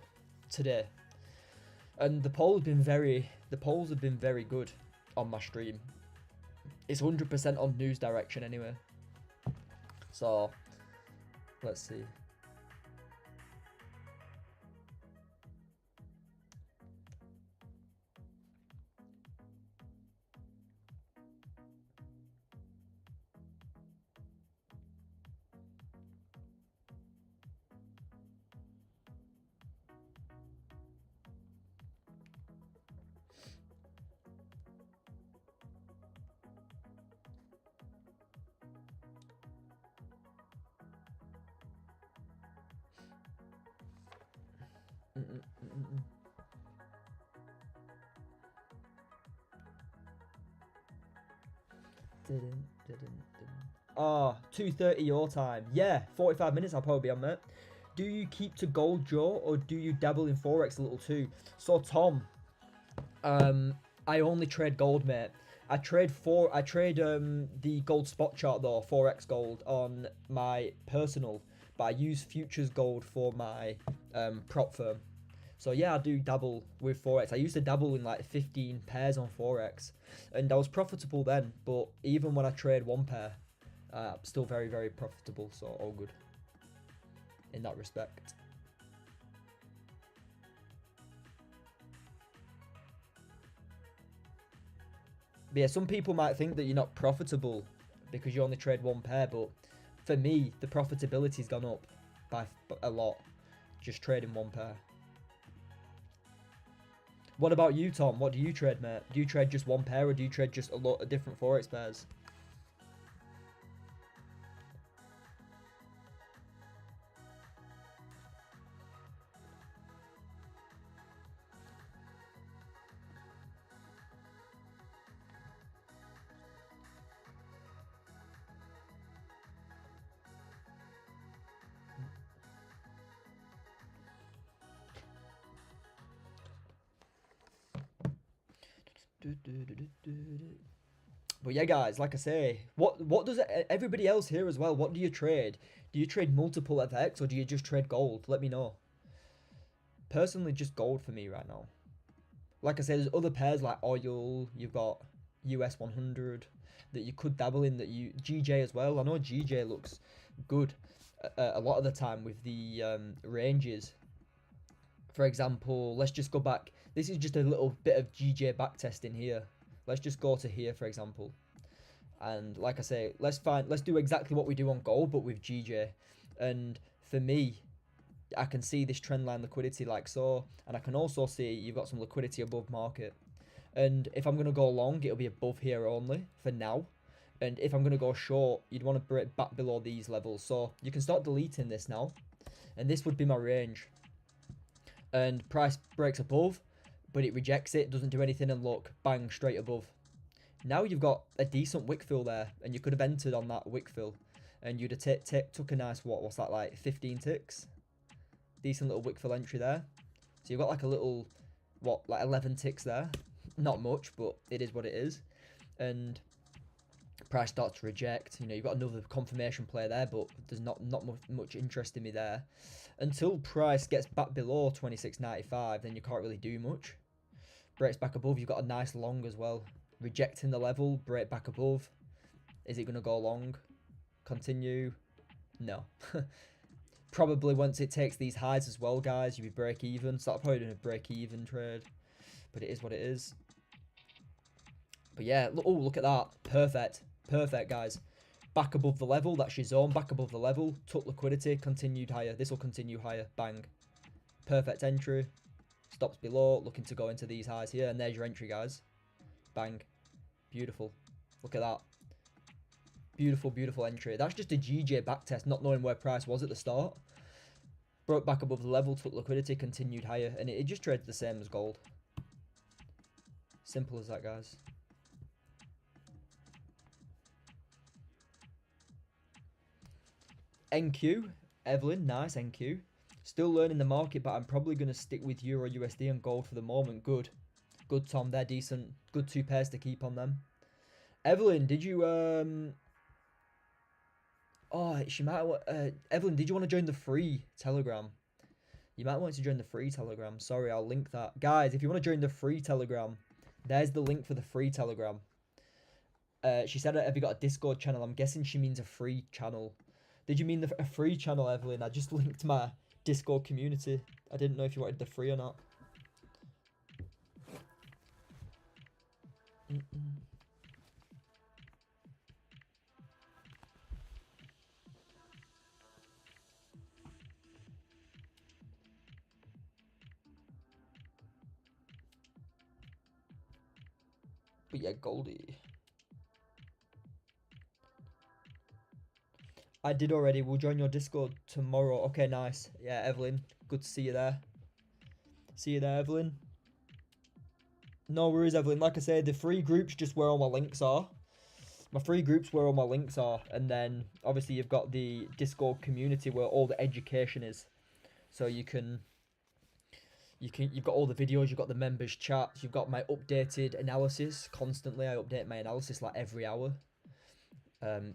today. And the polls have been very good on my stream. It's 100% on news direction anyway. So let's see. Oh, 2:30 your time. Yeah, 45 minutes I'll probably be on, mate. Do you keep to gold, Joe, or do you dabble in Forex a little too? So, Tom, I only trade gold, mate. I trade the gold spot chart though, Forex gold, on my personal, but I use futures gold for my prop firm. So yeah, I do dabble with Forex. I used to dabble in like 15 pairs on Forex, and I was profitable then. But even when I trade one pair, I'm still very, very profitable. So all good in that respect. But yeah, some people might think that you're not profitable because you only trade one pair, but for me, the profitability's gone up by a lot just trading one pair. What about you, Tom? What do you trade, mate? Do you trade just one pair, or do you trade just a lot of different Forex pairs? But yeah, guys, like I say, what does everybody else here as well? What do you trade? Do you trade multiple FX or do you just trade gold? Let me know. Personally, just gold for me right now. Like I said, there's other pairs like oil. You've got US 100 that you could dabble in. That you GJ as well. I know GJ looks good a lot of the time with the ranges. For example, let's just go back. This is just a little bit of GJ backtesting here. Let's just go to here, for example. And like I say, let's do exactly what we do on gold, but with GJ. And for me, I can see this trend line liquidity like so. And I can also see you've got some liquidity above market. And if I'm going to go long, it'll be above here only for now. And if I'm going to go short, you'd want to break back below these levels. So you can start deleting this now. And this would be my range. And price breaks above, but it rejects it, doesn't do anything, and look, bang, straight above. Now you've got a decent wick fill there, and you could have entered on that wick fill, and you'd have took a nice, what's that, like 15 ticks? Decent little wick fill entry there. So you've got like a little, like 11 ticks there. Not much, but it is what it is. And price starts to reject. You know, you've got another confirmation play there, but there's not much interest in me there. Until price gets back below 26.95, then you can't really do much. Breaks back above, you've got a nice long as well. Rejecting the level, break back above. Is it going to go long? Continue? No. Probably once it takes these highs as well, guys, you'll be break even. So that'll probably be a break even trade. But it is what it is. But yeah, oh, look at that. Perfect. Perfect, guys. Back above the level, that's your zone. Back above the level, took liquidity, continued higher. This will continue higher. Bang. Perfect entry. Stops below, looking to go into these highs here. And there's your entry, guys. Bang. Beautiful. Look at that. Beautiful, beautiful entry. That's just a GJ backtest, not knowing where price was at the start. Broke back above the level, took liquidity, continued higher. And it just trades the same as gold. Simple as that, guys. NQ, Evelyn, nice NQ. Still learning the market, but I'm probably going to stick with Euro USD and gold for the moment. Good. Good, Tom. They're decent. Good two pairs to keep on them. Evelyn, did you Oh, she might. Evelyn, did you want to join the free Telegram? You might want to join the free Telegram. Sorry, I'll link that. Guys, if you want to join the free Telegram, there's the link for the free Telegram. She said, have you got a Discord channel? I'm guessing she means a free channel. Did you mean a free channel, Evelyn? I just linked my Discord community. I didn't know if you wanted the free or not. But yeah, Goldie. I did already. We'll join your Discord tomorrow. Okay, nice. Yeah, Evelyn. Good to see you there. See you there, Evelyn. No worries, Evelyn. Like I said, the free group's just where all my links are. My free group's where all my links are. And then, obviously, you've got the Discord community where all the education is. So you've got all the videos, you've got the members chats, you've got my updated analysis constantly. I update my analysis like every hour.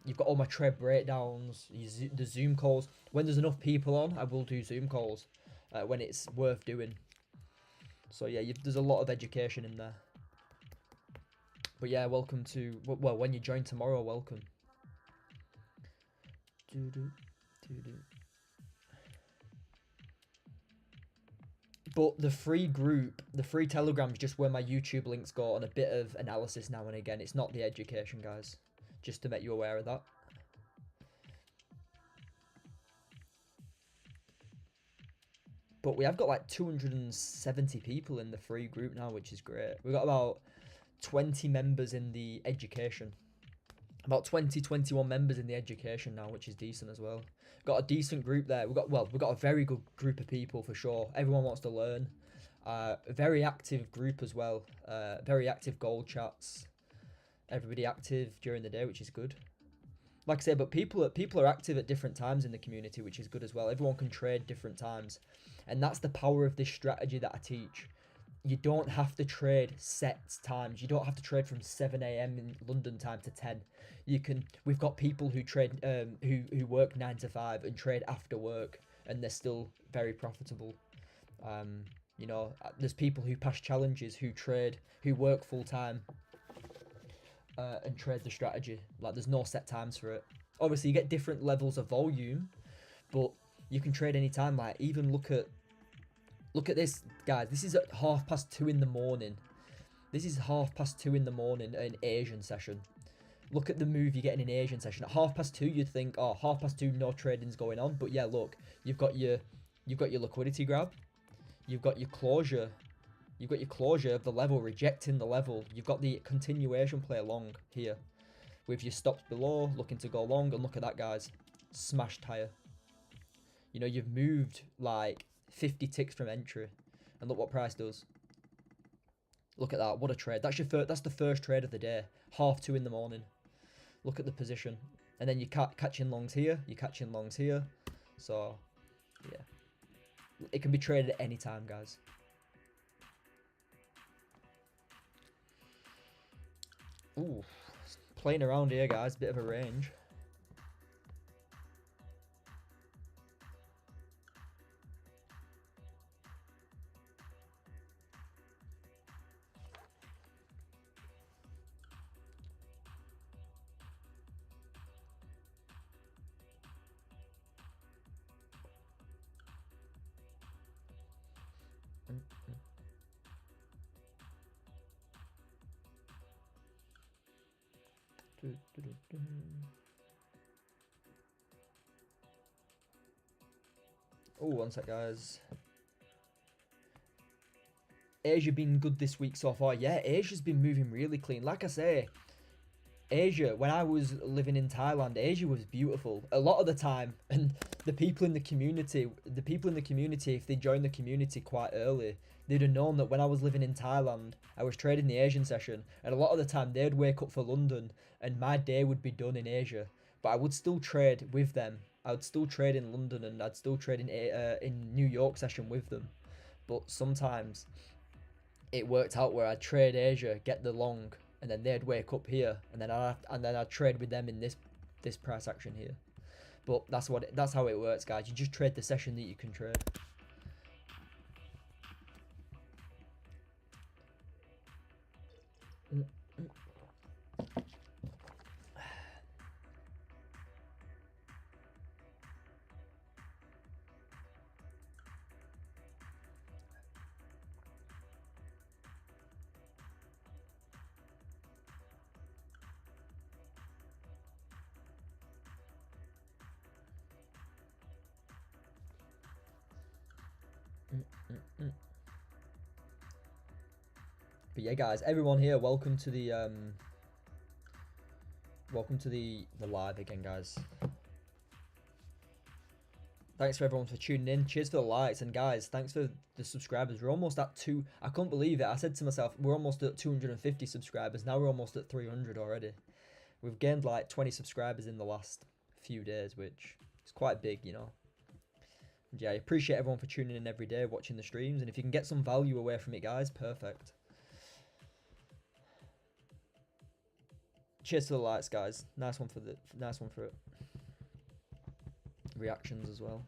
You've got all my trade breakdowns, the Zoom calls. When there's enough people on, I will do Zoom calls when it's worth doing. So yeah, there's a lot of education in there. But yeah, welcome to, well, when you join tomorrow, welcome. But the free group, the free Telegram is just where my YouTube links go and a bit of analysis now and again. It's not the education, guys. Just to make you aware of that. But we have got like 270 people in the free group now, which is great. We've got about 20 members in the education. About 21 members in the education now, which is decent as well. Got a decent group there. We've got a very good group of people for sure. Everyone wants to learn. A very active group as well. Very active gold chats. Everybody active during the day, which is good. Like I say, but people are active at different times in the community, which is good as well. Everyone can trade different times. And that's the power of this strategy that I teach. You don't have to trade set times. You don't have to trade from 7 a.m. in London time to 10. We've got people who trade, who work 9 to 5 and trade after work, and they're still very profitable. You know, there's people who pass challenges, who work full time, and trade the strategy. Like, there's no set times for it. Obviously, you get different levels of volume, but you can trade anytime. Like, even look at this, guys. This is at 2:30 in the morning. This is 2:30 in the morning in Asian session. Look at the move you're getting in Asian session. At 2:30, you'd think, oh, 2:30, no trading's going on. But yeah, look, you've got your liquidity grab. You've got your closure. You've got your closure of the level, rejecting the level. You've got the continuation play long here, with your stops below, looking to go long. And look at that, guys. Smashed higher. You know, you've moved like 50 ticks from entry, and look what price does. Look at that, what a trade. That's the first trade of the day, 2:30 in the morning. Look at the position, and then you're catching longs here, you're catching longs here. So yeah, it can be traded at any time, guys. Ooh, playing around here, guys, bit of a range. Oh, one sec, guys. Asia been good this week so far. Yeah, Asia's been moving really clean. Like I say, Asia, when I was living in Thailand, Asia was beautiful a lot of the time. And the people in the community, if they joined the community quite early, they'd have known that when I was living in Thailand, I was trading the Asian session. And a lot of the time, they'd wake up for London and my day would be done in Asia. But I would still trade with them. I would still trade in London, and I'd still trade in New York session with them. But sometimes it worked out where I'd trade Asia, get the long, and then they'd wake up here, and then I'd trade with them in this price action here. But that's how it works, guys. You just trade the session that you can trade. But yeah, guys, everyone here, welcome to the live again, guys. Thanks for everyone for tuning in. Cheers for the likes, and guys, thanks for the subscribers. We're almost at I couldn't believe it. I said to myself, we're almost at 250 subscribers. Now we're almost at 300 already. We've gained like 20 subscribers in the last few days, which is quite big, you know. And yeah, I appreciate everyone for tuning in every day, watching the streams, and if you can get some value away from it, guys, perfect. Cheers to the likes, guys. Nice one for it. Reactions as well.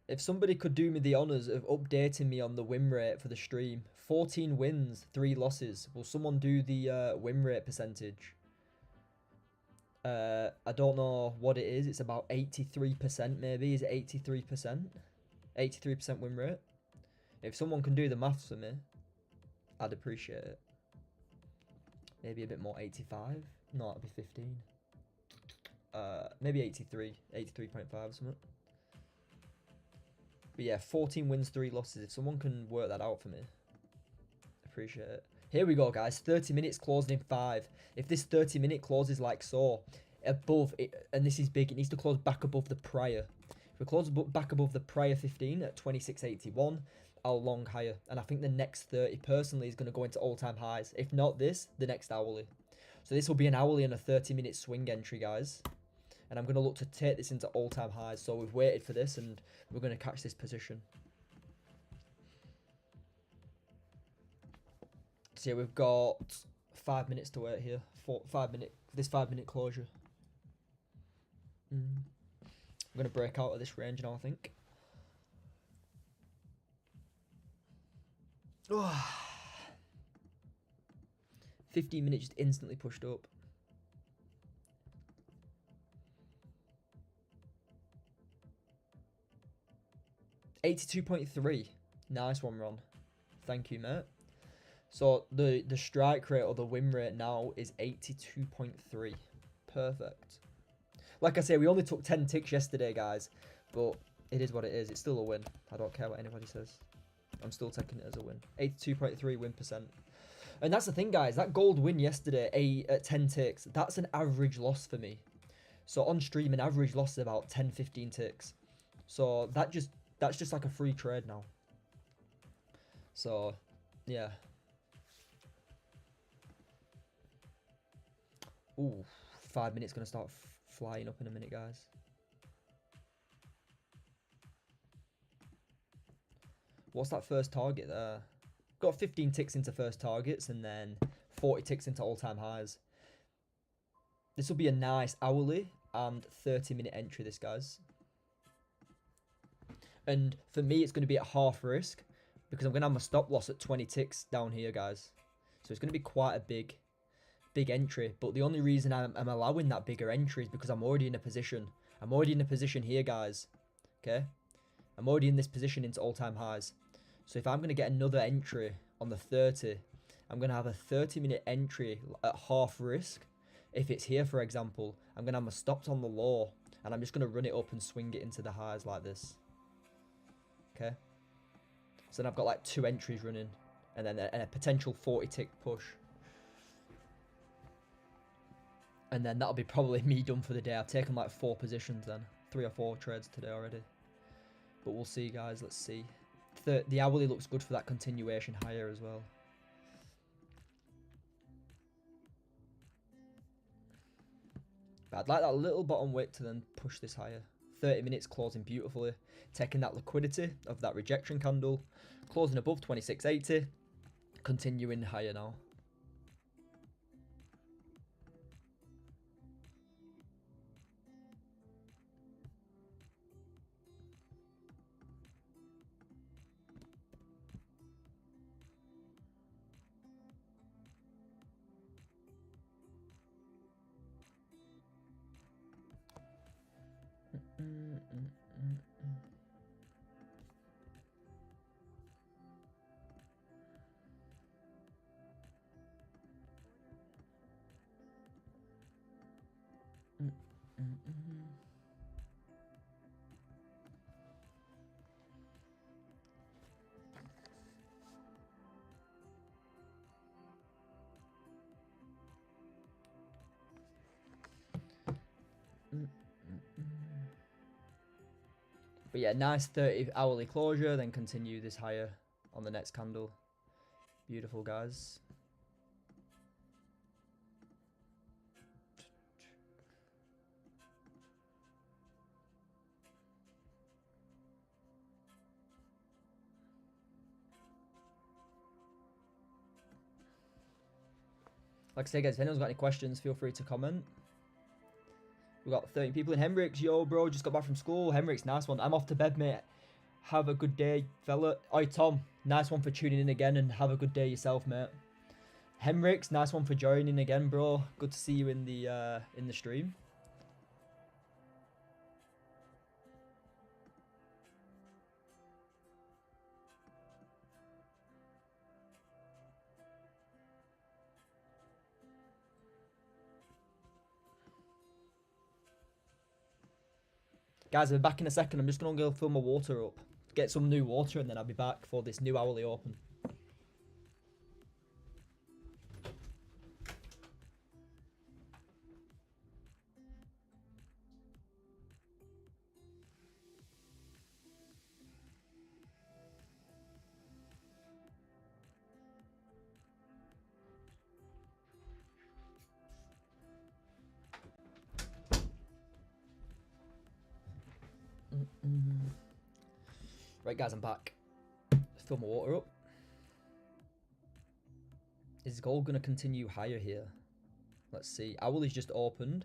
If somebody could do me the honours of updating me on the win rate for the stream. 14 wins, 3 losses. Will someone do the win rate percentage? I don't know what it is. It's about 83% maybe. Is it 83%? 83% win rate. If someone can do the maths for me, I'd appreciate it. Maybe a bit more, 85? No, it'd be 15. Maybe 83, 83.5 or something. But yeah, 14 wins, 3 losses. If someone can work that out for me, appreciate it. Here we go, guys. 30 minutes closing in 5. If this 30-minute closes like so, above it, and this is big, it needs to close back above the prior. If we close back above the prior 15 at 26.81, I'll long higher. And I think the next 30 personally is going to go into all-time highs. If not this, the next hourly. So this will be an hourly and a 30-minute swing entry, guys. And I'm going to look to take this into all-time highs. So we've waited for this, and we're going to catch this position. So yeah, we've got 5 minutes to wait here. 5 minute closure. I'm going to break out of this range now, I think. 15 minutes just instantly pushed up. $82.3. Nice one, Ron. Thank you, mate. So the strike rate or the win rate now is 82.3. Perfect. Like I say, we only took 10 ticks yesterday, guys, but it is what it is. It's still a win. I don't care what anybody says. I'm still taking it as a win. 82.3 win percent. And that's the thing, guys. That gold win yesterday at 10 ticks, that's an average loss for me. So on stream, an average loss is about 10, 15 ticks. So that's just like a free trade now. So, yeah. Ooh, 5 minutes going to start flying up in a minute, guys. What's that first target there? Got 15 ticks into first targets and then 40 ticks into all-time highs. This will be a nice hourly and 30-minute entry, this, guys. And for me, it's going to be at half risk because I'm going to have my stop loss at 20 ticks down here, guys. So it's going to be quite a big entry. But the only reason I'm allowing that bigger entry is because I'm already in a position. I'm already in a position here, guys. Okay? I'm already in this position into all-time highs. So if I'm going to get another entry on the 30, I'm going to have a 30-minute entry at half risk. If it's here, for example, I'm going to have my stops on the low, and I'm just going to run it up and swing it into the highs like this. Okay? So then I've got like 2 entries running, and then a potential 40-tick push. And then that'll be probably me done for the day. I've taken like 4 positions then. 3 or 4 trades today already. But we'll see, guys. Let's see. The hourly looks good for that continuation higher as well. But I'd like that little bottom wick to then push this higher. 30 minutes closing beautifully. Taking that liquidity of that rejection candle. Closing above 26.80. Continuing higher now. But yeah, nice 30 hourly closure, then continue this higher on the next candle. Beautiful, guys. Like I say, guys, if anyone's got any questions, feel free to comment. We've got 30 people in Henrix. Yo, bro, just got back from school. Henrix, nice one. I'm off to bed, mate. Have a good day, fella. Oi, Tom, nice one for tuning in again, and have a good day yourself, mate. Henrix, nice one for joining again, bro. Good to see you in the stream. Guys, I'll be back in a second. I'm just going to go fill my water up. Get some new water, and then I'll be back for this new hourly open. Right, guys, I'm back. Let's fill my water up. Is gold going to continue higher here? Let's see. Hourly's just opened.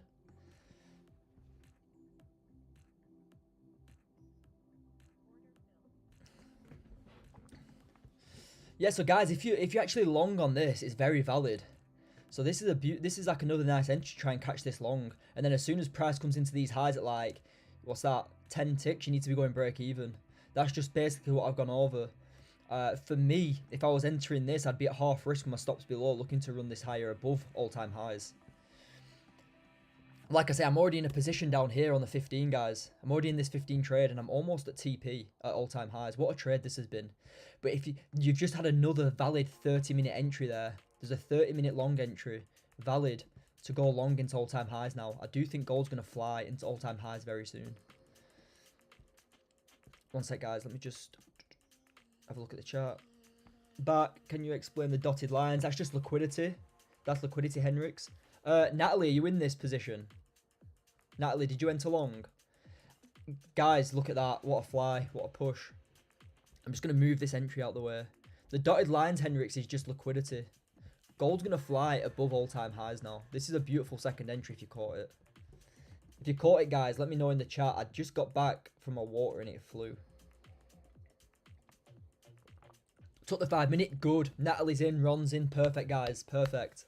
Yeah, so guys, if you actually long on this, it's very valid. So this is like another nice entry to try and catch this long. And then as soon as price comes into these highs at like, what's that, 10 ticks, you need to be going break even. That's just basically what I've gone over. For me, if I was entering this, I'd be at half risk with my stops below, looking to run this higher above all-time highs. Like I say, I'm already in a position down here on the 15, guys. I'm already in this 15 trade, and I'm almost at TP at all-time highs. What a trade this has been. But if you've just had another valid 30-minute entry there. There's a 30-minute long entry, valid, to go long into all-time highs now. I do think gold's going to fly into all-time highs very soon. One sec, guys. Let me just have a look at the chart. Back. Can you explain the dotted lines? That's just liquidity. That's liquidity, Henrix. Natalie, are you in this position? Natalie, did you enter long? Guys, look at that. What a fly. What a push. I'm just going to move this entry out the way. The dotted lines, Henrix, is just liquidity. Gold's going to fly above all-time highs now. This is a beautiful second entry if you caught it. If you caught it, guys, let me know in the chat. I just got back from my water and it flew. Took the 5 minute. Good. Natalie's in. Ron's in. Perfect, guys. Perfect.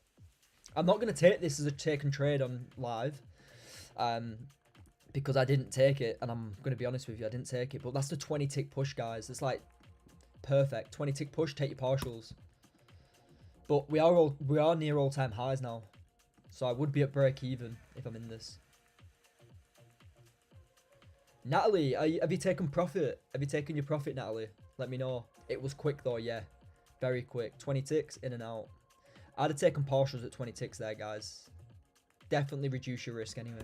I'm not going to take this as a take and trade on live. Because I didn't take it. And I'm going to be honest with you. I didn't take it. But that's the 20 tick push, guys. It's like perfect. 20 tick push. Take your partials. But we are near all-time highs now. So I would be at break even if I'm in this. Natalie, have you taken profit? Have you taken your profit, Natalie? Let me know. It was quick though, yeah. Very quick. 20 ticks, in and out. I'd have taken partials at 20 ticks there, guys. Definitely reduce your risk anyway.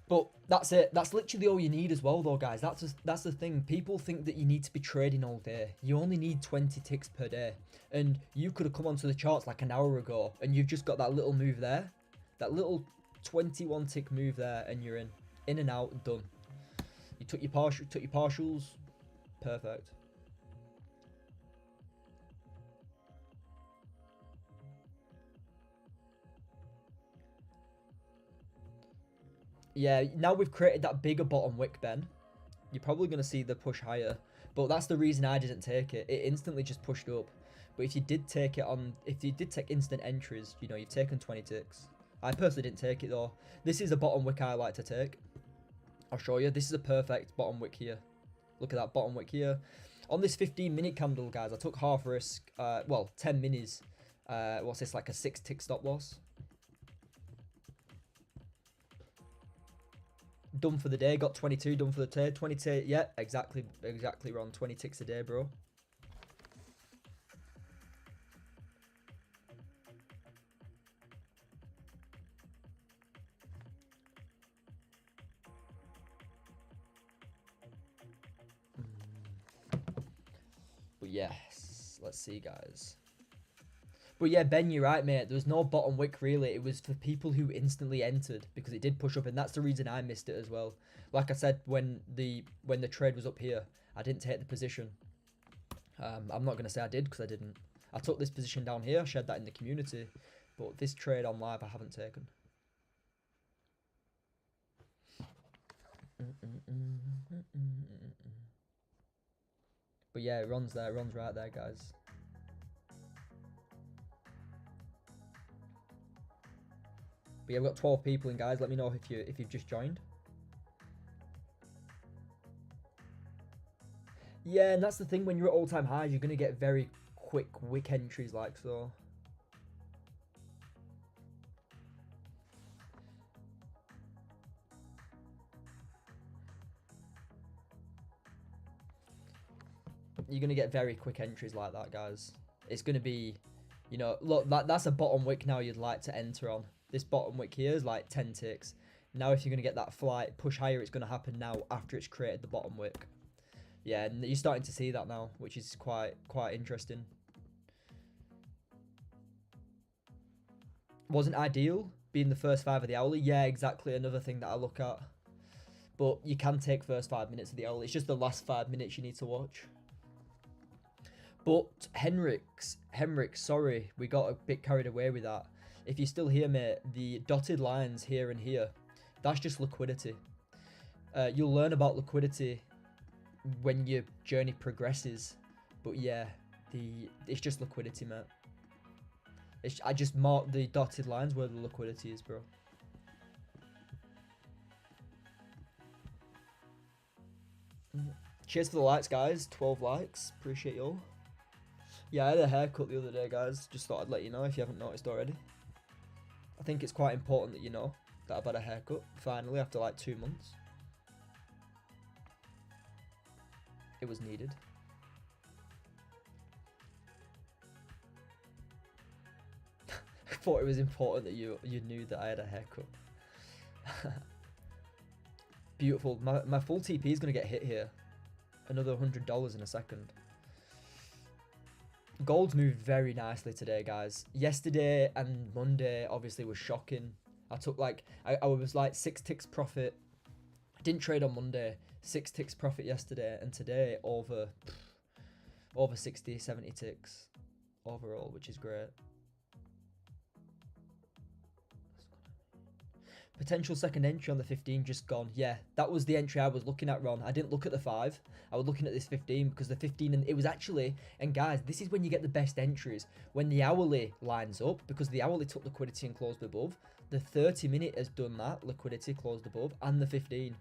But that's it. That's literally all you need as well though, guys. That's the thing. People think that you need to be trading all day. You only need 20 ticks per day. And you could have come onto the charts like an hour ago and you've just got that little move there. That little 21 tick move there and you're in. In and out, done. You took your partials, perfect. Yeah, now we've created that bigger bottom wick, Ben. You're probably going to see the push higher. But that's the reason I didn't take it. It instantly just pushed up. But if you did take it on... If you did take instant entries, you know, you've taken 20 ticks. I personally didn't take it, though. This is a bottom wick I like to take. I'll show you. This is a perfect bottom wick here. Look at that bottom wick here. On this 15-minute candle, guys, I took half risk. Well, 10 minis. What's this, like a 6-tick stop loss? Done for the day. Got 22 done for the day. 20 yeah, exactly Ron. 20 ticks a day, bro. But yes, let's see, guys. But yeah, Ben, you're right, mate. There was no bottom wick, really. It was for people who instantly entered, because it did push up, and that's the reason I missed it as well. Like I said, when the trade was up here, I didn't take the position. I'm not going to say I did, because I didn't. I took this position down here, shared that in the community, but this trade on live I haven't taken. But yeah, Ron's there. Ron's right there, guys. But yeah, we've got 12 people in, guys. Let me know if you've just joined. Yeah, and that's the thing. When you're at all-time highs, you're gonna get very quick wick entries like so. You're going to get very quick entries like that, guys. It's going to be, you know, look, that's a bottom wick now you'd like to enter on. This bottom wick here is like 10 ticks. Now if you're going to get that flight, push higher, it's going to happen now after it's created the bottom wick. Yeah, and you're starting to see that now, which is quite interesting. Wasn't ideal being the first 5 of the hourly. Yeah, exactly, another thing that I look at. But you can take first 5 minutes of the hourly. It's just the last 5 minutes you need to watch. But Henrik, sorry, we got a bit carried away with that. If you're still here, mate, the dotted lines here and here, that's just liquidity. You'll learn about liquidity when your journey progresses. But yeah, it's just liquidity, mate. I just marked the dotted lines where the liquidity is, bro. Cheers for the likes, guys. 12 likes. Appreciate y'all. Yeah, I had a haircut the other day, guys. Just thought I'd let you know if you haven't noticed already. I think it's quite important that you know that I've had a haircut, finally, after like 2 months. It was needed. I thought it was important that you knew that I had a haircut. Beautiful. My full TP is going to get hit here. Another $100 in a second. Gold's moved very nicely today, guys. Yesterday and Monday obviously was shocking. I took like, I was like 6 ticks profit. I didn't trade on Monday. 6 ticks profit yesterday, and today over 60, 70 ticks overall, which is great. Potential second entry on the 15 just gone. Yeah, that was the entry I was looking at, Ron. I didn't look at the 5. I was looking at this 15 because the 15, and it was actually, and guys, this is when you get the best entries. When the hourly lines up, because the hourly took liquidity and closed above. The 30-minute has done that, liquidity closed above, and the 15.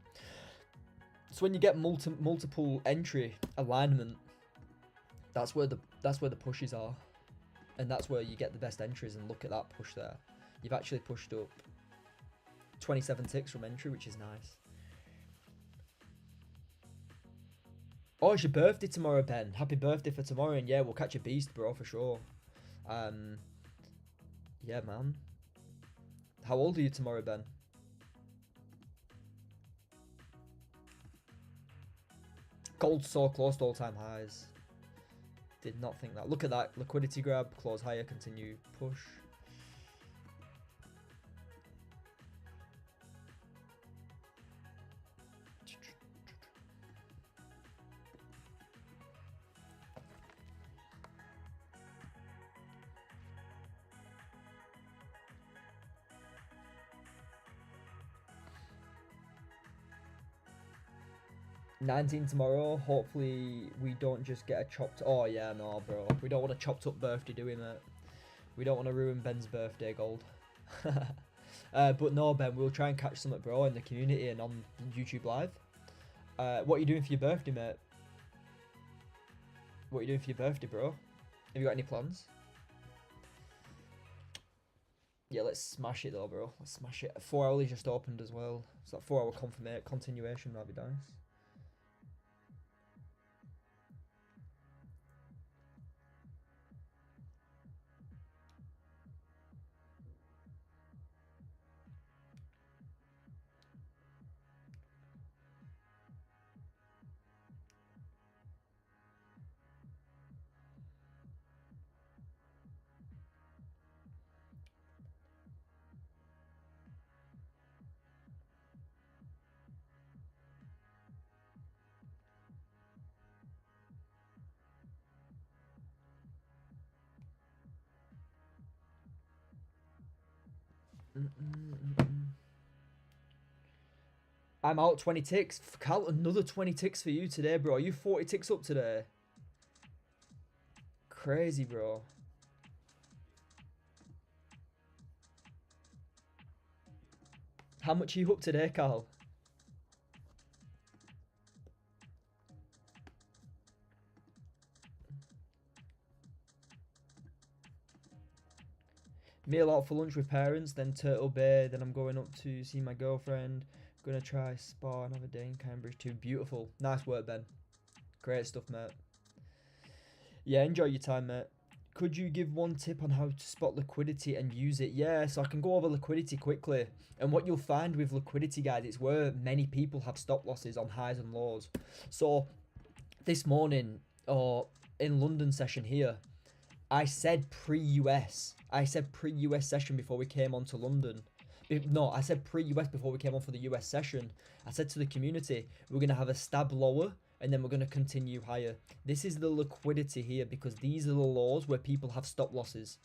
So when you get multiple entry alignment, that's where the pushes are. And that's where you get the best entries, and look at that push there. You've actually pushed up 27 ticks from entry, which is nice. Oh, it's your birthday tomorrow, Ben. Happy birthday for tomorrow, and yeah, we'll catch a beast, bro, for sure. Yeah, man. How old are you tomorrow, Ben? Gold so close to all-time highs. Did not think that. Look at that. Liquidity grab, close higher, continue, push. $19 tomorrow. Hopefully we don't just get a chopped. Oh yeah, no, bro. We don't want a chopped up birthday, do we, mate? We don't want to ruin Ben's birthday, Gold. But no, Ben, we'll try and catch something, bro, in the community and on YouTube Live. What are you doing for your birthday, mate? What are you doing for your birthday, bro? Have you got any plans? Yeah, let's smash it though, bro. Let's smash it. 4 hours just opened as well. So that 4 hour continuation might be nice. I'm out 20 ticks. Cal, another 20 ticks for you today, bro. Are you 40 ticks up today? Crazy, bro. How much are you up today, Cal? Meal out for lunch with parents, then Turtle Bay, then I'm going up to see my girlfriend. Gonna try spa and have a day in Cambridge too. Beautiful. Nice work, Ben. Great stuff, mate. Yeah, enjoy your time, mate. Could you give one tip on how to spot liquidity and use it? Yeah, so I can go over liquidity quickly. And what you'll find with liquidity, guys, it's where many people have stop losses on highs and lows. So this morning, or in London session here, I said pre-US. I said pre-US session before we came on to London. No, I said pre-US before we came on for the US session. I said to the community, we're going to have a stab lower and then we're going to continue higher. This is the liquidity here because these are the lows where people have stop losses.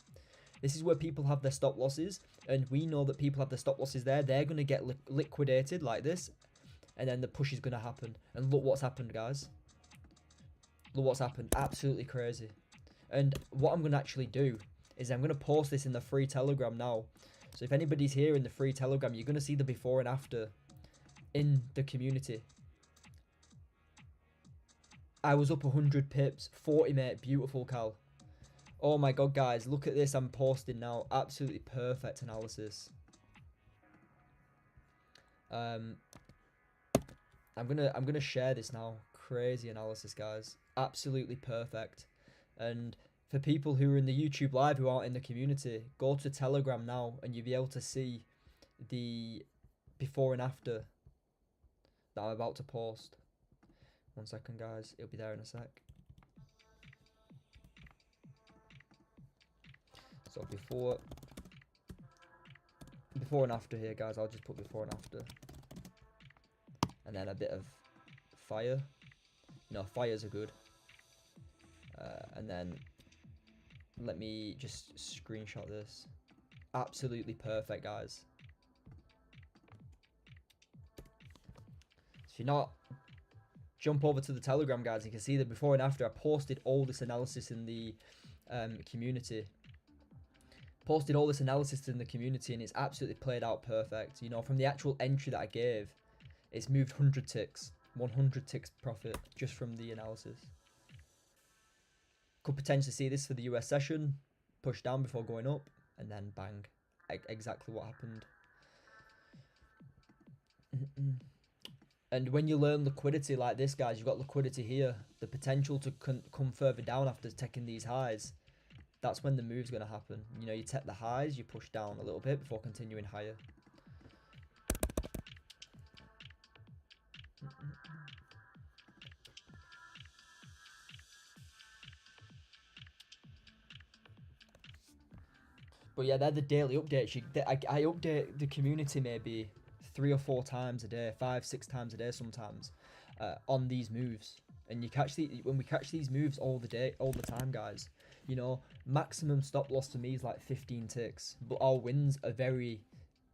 This is where people have their stop losses, and we know that people have their stop losses there. They're going to get liquidated like this, and then the push is going to happen. And look what's happened, guys. Look what's happened. Absolutely crazy. And what I'm going to actually do is I'm going to post this in the free Telegram now. So if anybody's here in the free Telegram, you're going to see the before and after in the community. I was up 100 pips. 40, mate. Beautiful, Cal. Oh my god, guys. Look at this I'm posting now. Absolutely perfect analysis. I'm gonna share this now. Crazy analysis, guys. Absolutely perfect. And for people who are in the YouTube live who aren't in the community, go to Telegram now and you'll be able to see the before and after that I'm about to post. 1 second, guys. It'll be there in a sec. So before and after here, guys. I'll just put before and after. And then a bit of fire. No, fires are good. And then let me just screenshot this. Absolutely perfect, guys. So if you're not, jump over to the Telegram, guys. You can see the before and after. I posted all this analysis in the community. Posted all this analysis in the community, and it's absolutely played out perfect. You know, from the actual entry that I gave, it's moved 100 ticks. 100 ticks profit just from the analysis. Could potentially see this for the US session, push down before going up, and then bang. Exactly what happened. And when you learn liquidity like this, guys, you've got liquidity here. The potential to come further down after taking these highs. That's when the move's going to happen. You know, you take the highs, you push down a little bit before continuing higher. But yeah, they're the daily updates. I update the community maybe 3 or 4 times a day, 5, 6 times a day sometimes, on these moves. And you catch when we catch these moves all the time, guys. You know, maximum stop loss to me is like 15 ticks, but our wins are very,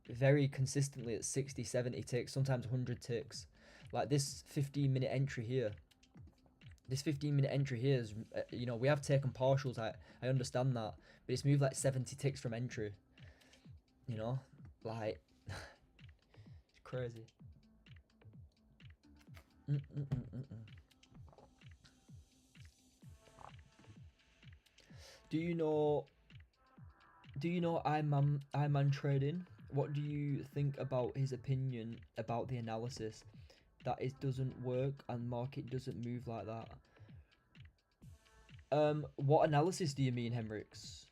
very consistently at 60, 70 ticks, sometimes 100 ticks. Like this 15-minute entry here. This 15-minute entry here is, you know, we have taken partials. I understand that, but it's moved like 70 ticks from entry. You know, Like, it's crazy. Mm-mm-mm-mm-mm. Do you know? Do you know Iman Trading? What do you think about his opinion about the analysis that it doesn't work and market doesn't move like that? What analysis do you mean, Henrix?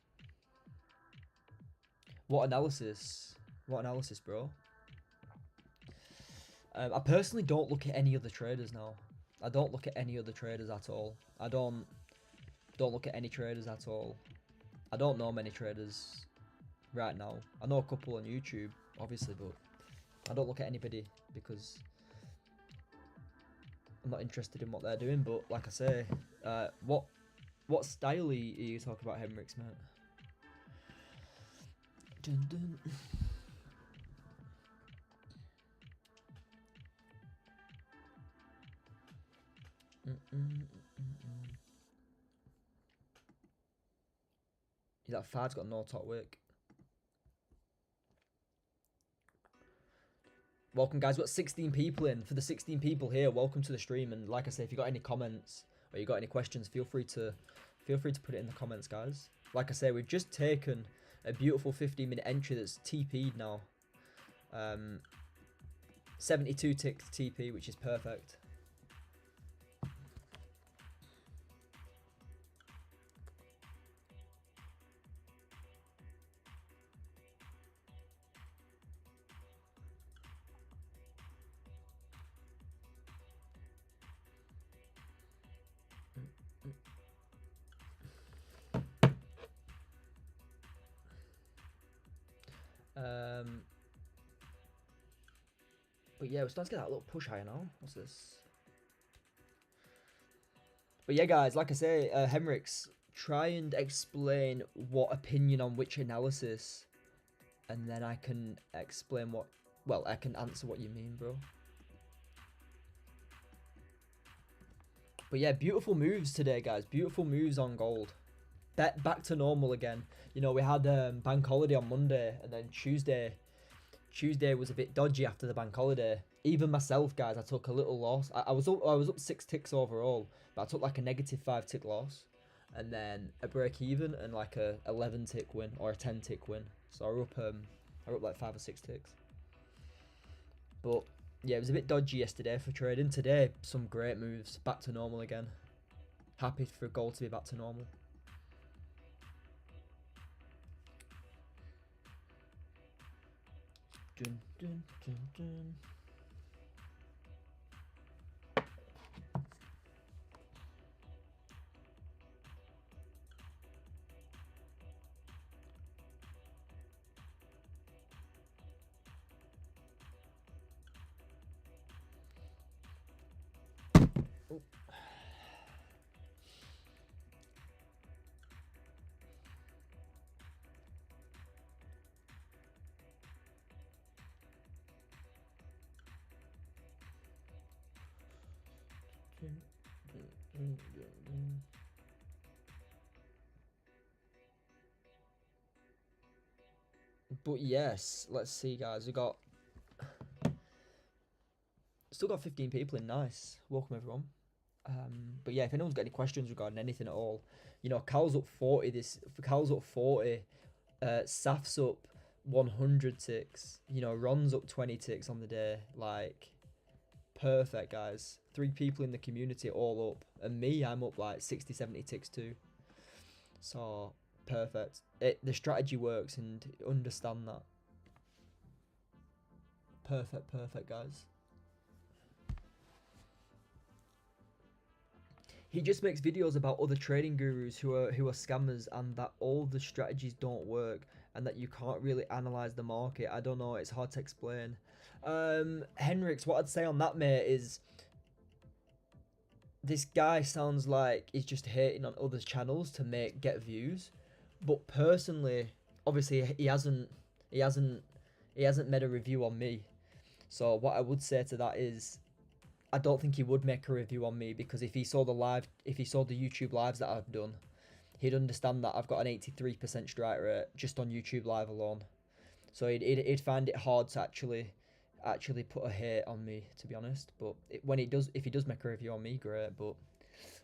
What analysis? What analysis, bro? I personally don't look at any other traders now. I don't look at any other traders at all. I don't look at any traders at all. I don't know many traders right now. I know a couple on YouTube, obviously, but I don't look at anybody because I'm not interested in what they're doing. But like I say, what style are you talking about, Henrix, mate? Dun, dun. That fad's got no top wick. Welcome, guys. We've got 16 people in. For the 16 people here, welcome to the stream. And like I say, if you got any comments or you got any questions, feel free to put it in the comments, guys. Like I say, we've just taken a beautiful 15-minute entry that's TP'd now. 72 ticks TP, which is perfect. But yeah, we're starting to get that little push higher now. What's this? But yeah, guys, like I say, Henrix, try and explain what opinion on which analysis, and then I can explain what. Well, I can answer what you mean, bro. But yeah, beautiful moves today, guys. Beautiful moves on gold. Back to normal again. You know, we had bank holiday on Monday, and then Tuesday was a bit dodgy after the bank holiday. Even myself, guys, I took a little loss. I was up 6 ticks overall, but I took like a -5 tick loss, and then a break even and like a 11 tick win or a 10 tick win. So I were up like 5 or 6 ticks. But yeah, it was a bit dodgy yesterday for trading. Today, some great moves. Back to normal again. Happy for gold to be back to normal. Dun, dun, dun, dun. Oh. But yes, let's see, guys. We got still got 15 people in. Nice. Welcome, everyone. But yeah, if anyone's got any questions regarding anything at all, you know, Cal's up 40. Cal's up 40. Saf's up 100 ticks. You know, Ron's up 20 ticks on the day. Like, perfect, guys. 3 people in the community all up, and me, I'm up like 60, 70 ticks too. So perfect. The strategy works, and understand that. Perfect, guys. He just makes videos about other trading gurus who are scammers, and that all the strategies don't work, and that you can't really analyze the market. I don't know, it's hard to explain. Henrix, what I'd say on that, mate, is this guy sounds like he's just hating on others' channels to get views. But personally, obviously he hasn't made a review on me. So what I would say to that is, I don't think he would make a review on me, because if he saw the YouTube lives that I've done, he'd understand that I've got an 83% strike rate just on YouTube live alone. So he'd find it hard to actually put a hate on me, to be honest. But if he does make a review on me, great. But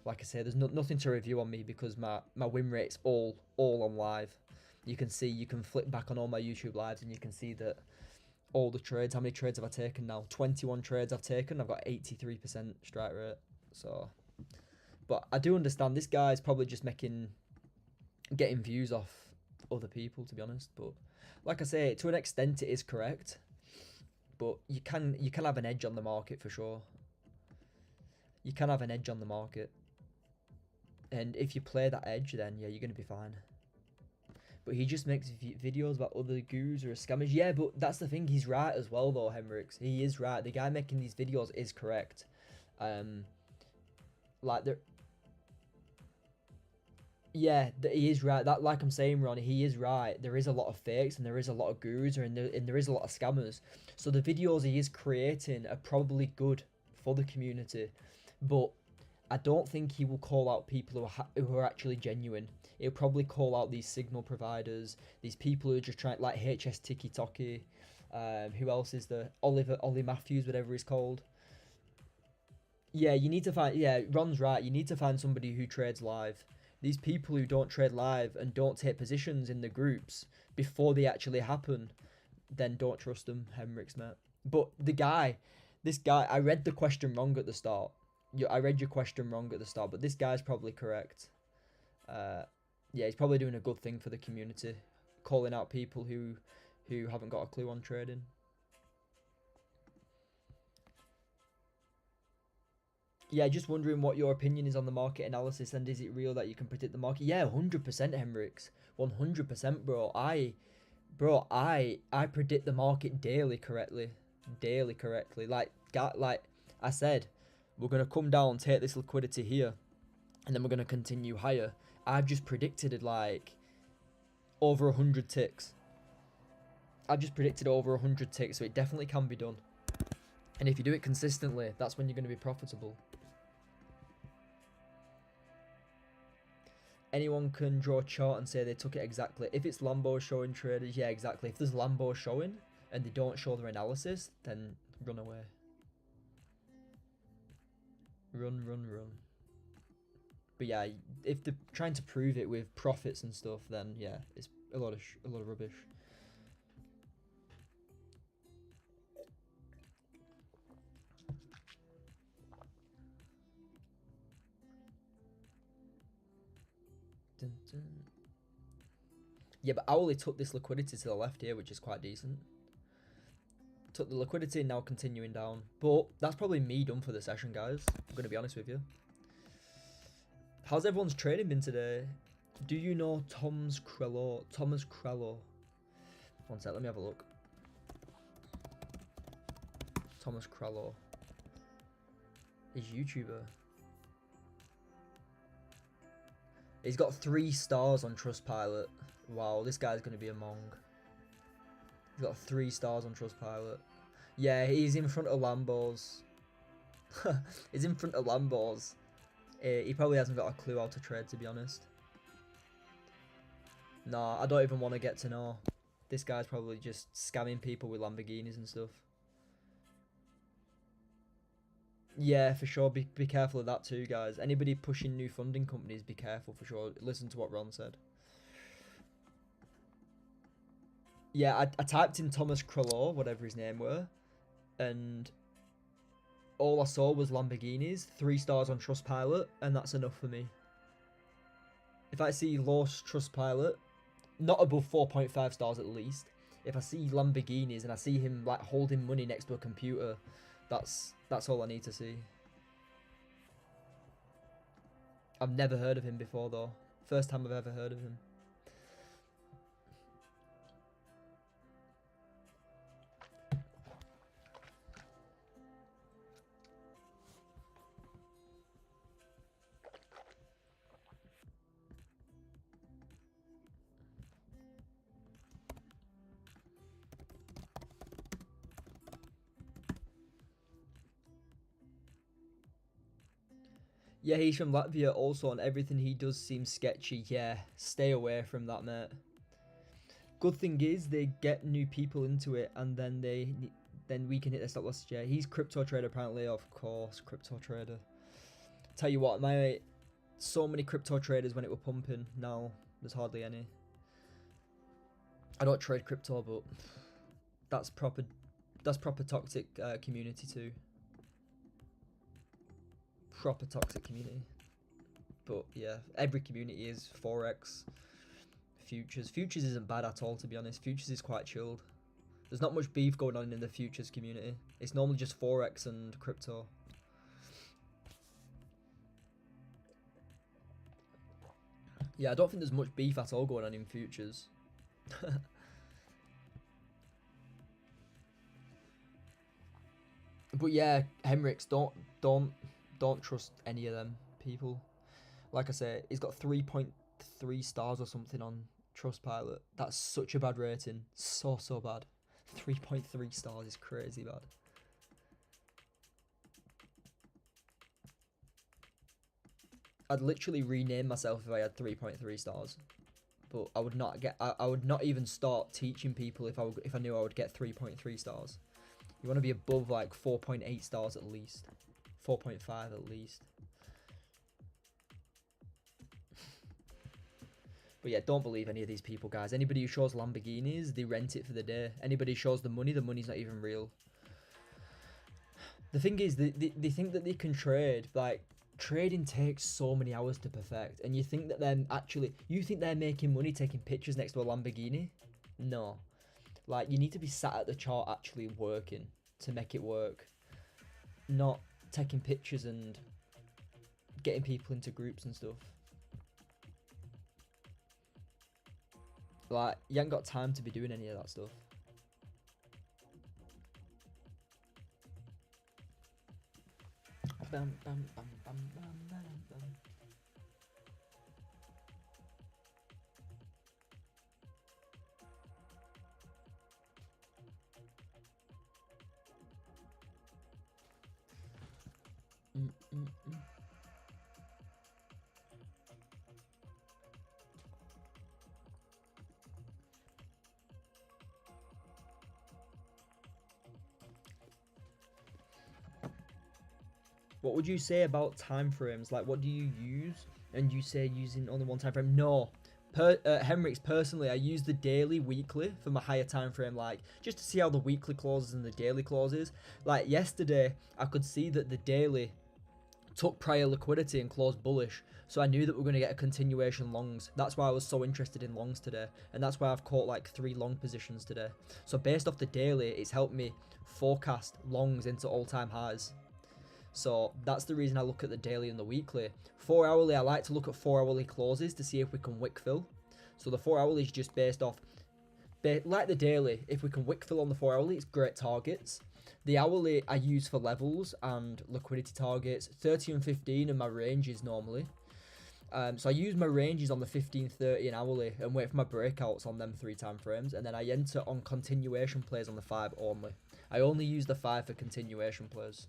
like I say, there's nothing to review on me because my win rate's all on live. You can flip back on all my YouTube lives and you can see that all the trades. How many trades have I taken now? 21 trades I've taken. I've got 83% strike rate. So, but I do understand this guy's probably just getting views off other people, to be honest. But like I say, to an extent, it is correct. But you can have an edge on the market for sure. You can have an edge on the market, and if you play that edge, then yeah, you're gonna be fine. But he just makes videos about other gurus or scammers. Yeah, but that's the thing. He's right as well, though, Henrix. He is right. The guy making these videos is correct. Like there. Yeah, he is right. That, like I'm saying, Ronnie, he is right. There is a lot of fakes and there is a lot of gurus and there is a lot of scammers. So the videos he is creating are probably good for the community, but I don't think he will call out people who are actually genuine. He'll probably call out these signal providers, these people who are just trying, like HS Tiki Toki. Who else is there? Ollie Matthews, whatever he's called. Yeah, you need to find. Yeah, Ron's right. You need to find somebody who trades live. These people who don't trade live and don't take positions in the groups before they actually happen, then don't trust them, Henrix, mate. But this guy, I read the question wrong at the start. I read your question wrong at the start, but this guy's probably correct. Yeah, he's probably doing a good thing for the community, calling out people who haven't got a clue on trading. Yeah, just wondering what your opinion is on the market analysis and is it real that you can predict the market? Yeah, 100% Henrix. 100%, bro. I predict the market daily correctly. Daily correctly. Like I said, we're going to come down, take this liquidity here, and then we're going to continue higher. I've just predicted it like over 100 ticks. I've just predicted over 100 ticks, so it definitely can be done. And if you do it consistently, that's when you're going to be profitable. Anyone can draw a chart and say they took it exactly. If it's Lambo showing traders, yeah, exactly. If there's Lambo showing and they don't show their analysis, then run away. Run. But yeah, if they're trying to prove it with profits and stuff, then yeah, it's a lot of rubbish. Dun, dun. Yeah, but I only took this liquidity to the left here, which is quite decent. Took the liquidity, now continuing down. But that's probably me done for the session, guys. I'm going to be honest with you. How's everyone's trading been today? Do you know Thomas Krello? One sec, let me have a look. Thomas Krello. He's a YouTuber. He's got 3 stars on Trustpilot. Wow, this guy's going to be a mong. He's got 3 stars on Trustpilot. Yeah, he's in front of Lambos. He's in front of Lambos. He probably hasn't got a clue how to trade, to be honest. Nah, I don't even want to get to know. This guy's probably just scamming people with Lamborghinis and stuff. Yeah, for sure. Be careful of that too, guys. Anybody pushing new funding companies, be careful for sure. Listen to what Ron said. Yeah, I typed in Thomas Krello, whatever his name were, and all I saw was Lamborghinis, 3 stars on Trustpilot, and that's enough for me. If I see Lost Trustpilot, not above 4.5 stars at least. If I see Lamborghinis and I see him like holding money next to a computer, that's all I need to see. I've never heard of him before though. First time I've ever heard of him. Yeah, he's from Latvia also, and everything he does seems sketchy. Yeah, stay away from that, mate. Good thing is they get new people into it, and then we can hit their stop losses. Yeah, he's crypto trader apparently. Of course, crypto trader. Tell you what, so many crypto traders when it were pumping. Now there's hardly any. I don't trade crypto, but that's proper toxic community too. Proper toxic community. But yeah, every community is Forex, futures. Futures isn't bad at all, to be honest. Futures is quite chilled. There's not much beef going on in the futures community. It's normally just Forex and crypto. Yeah, I don't think there's much beef at all going on in futures. But yeah, Henrix, don't trust any of them people. Like I say, he's got 3.3 stars or something on Trustpilot. That's such a bad rating. So bad. 3.3 stars is crazy bad. I'd literally rename myself if I had 3.3 stars. But I would not even start teaching people if I knew I would get 3.3 stars. You want to be above like 4.8 stars at least. 4.5 at least. But yeah, don't believe any of these people, guys. Anybody who shows Lamborghinis, they rent it for the day. Anybody who shows the money's not even real. The thing is, they think that they can trade. Like, trading takes so many hours to perfect. And you think that you think they're making money taking pictures next to a Lamborghini? No. Like, you need to be sat at the chart actually working to make it work. Not taking pictures and getting people into groups and stuff. Like, you ain't got time to be doing any of that stuff. Bam, bam, bam, bam, bam, bam, bam. What would you say about time frames? Like, what do you use? And you say using only one time frame? No. Henrix, personally, I use the daily, weekly for my higher time frame, like, just to see how the weekly closes and the daily closes. Like, yesterday, I could see that the daily took prior liquidity and closed bullish, so I knew that we were going to get a continuation longs. That's why I was so interested in longs today, and that's why I've caught like 3 long positions today. So based off the daily, it's helped me forecast longs into all-time highs. So that's the reason I look at the daily and the weekly. 4 hourly, I like to look at 4 hourly closes to see if we can wick fill. So the 4 hourly is just based off, like the daily, if we can wick fill on the 4 hourly, it's great targets. The hourly I use for levels and liquidity targets. 30 and 15 are my ranges normally. So I use my ranges on the 15, 30 and hourly and wait for my breakouts on them 3 time frames. And then I enter on continuation plays on the 5 only. I only use the 5 for continuation plays.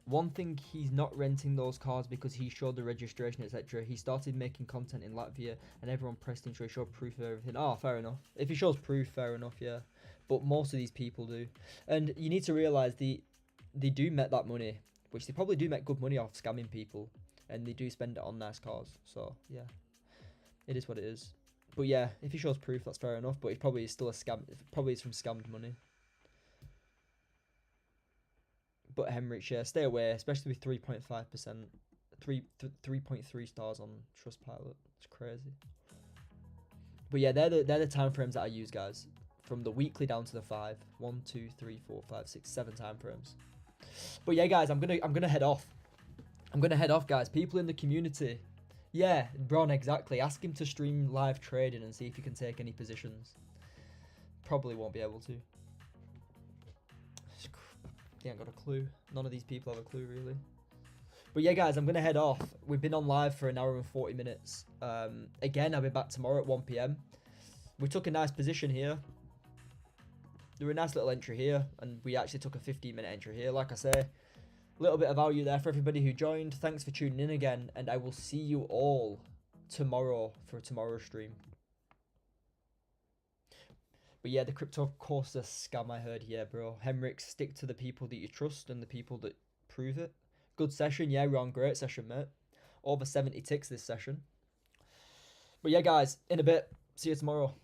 One thing, he's not renting those cars because he showed the registration, etc. He started making content in Latvia and everyone pressed him to show proof of everything. Oh, fair enough. If he shows proof, fair enough, yeah. But most of these people do. And you need to realise they do make that money, which they probably do make good money off scamming people. And they do spend it on nice cars. So, yeah. It is what it is. But yeah, if he shows proof, that's fair enough. But it probably is still a scam. It probably is from scammed money. But Henrich, yeah, stay away, especially with 3.5%, 3.3 stars on Trustpilot. It's crazy. But yeah, they're the time frames that I use, guys. From the weekly down to the 5. 1, 2, 3, 4, 5, 6, 7 time frames. But yeah, guys, I'm gonna head off. I'm gonna head off, guys. People in the community. Yeah, Bron, exactly. Ask him to stream live trading and see if you can take any positions. Probably won't be able to. They ain't got a clue. None of these people have a clue, really. But yeah, guys, I'm going to head off. We've been on live for 1 hour and 40 minutes. Again, I'll be back tomorrow at 1 PM. We took a nice position here. There were a nice little entry here. And we actually took a 15-minute entry here. Like I say, a little bit of value there for everybody who joined. Thanks for tuning in again. And I will see you all tomorrow for a tomorrow stream. But yeah, the crypto course is a scam, I heard. Yeah, bro. Henrik, stick to the people that you trust and the people that prove it. Good session. Yeah, Ron, great session, mate. Over 70 ticks this session. But yeah, guys, in a bit. See you tomorrow.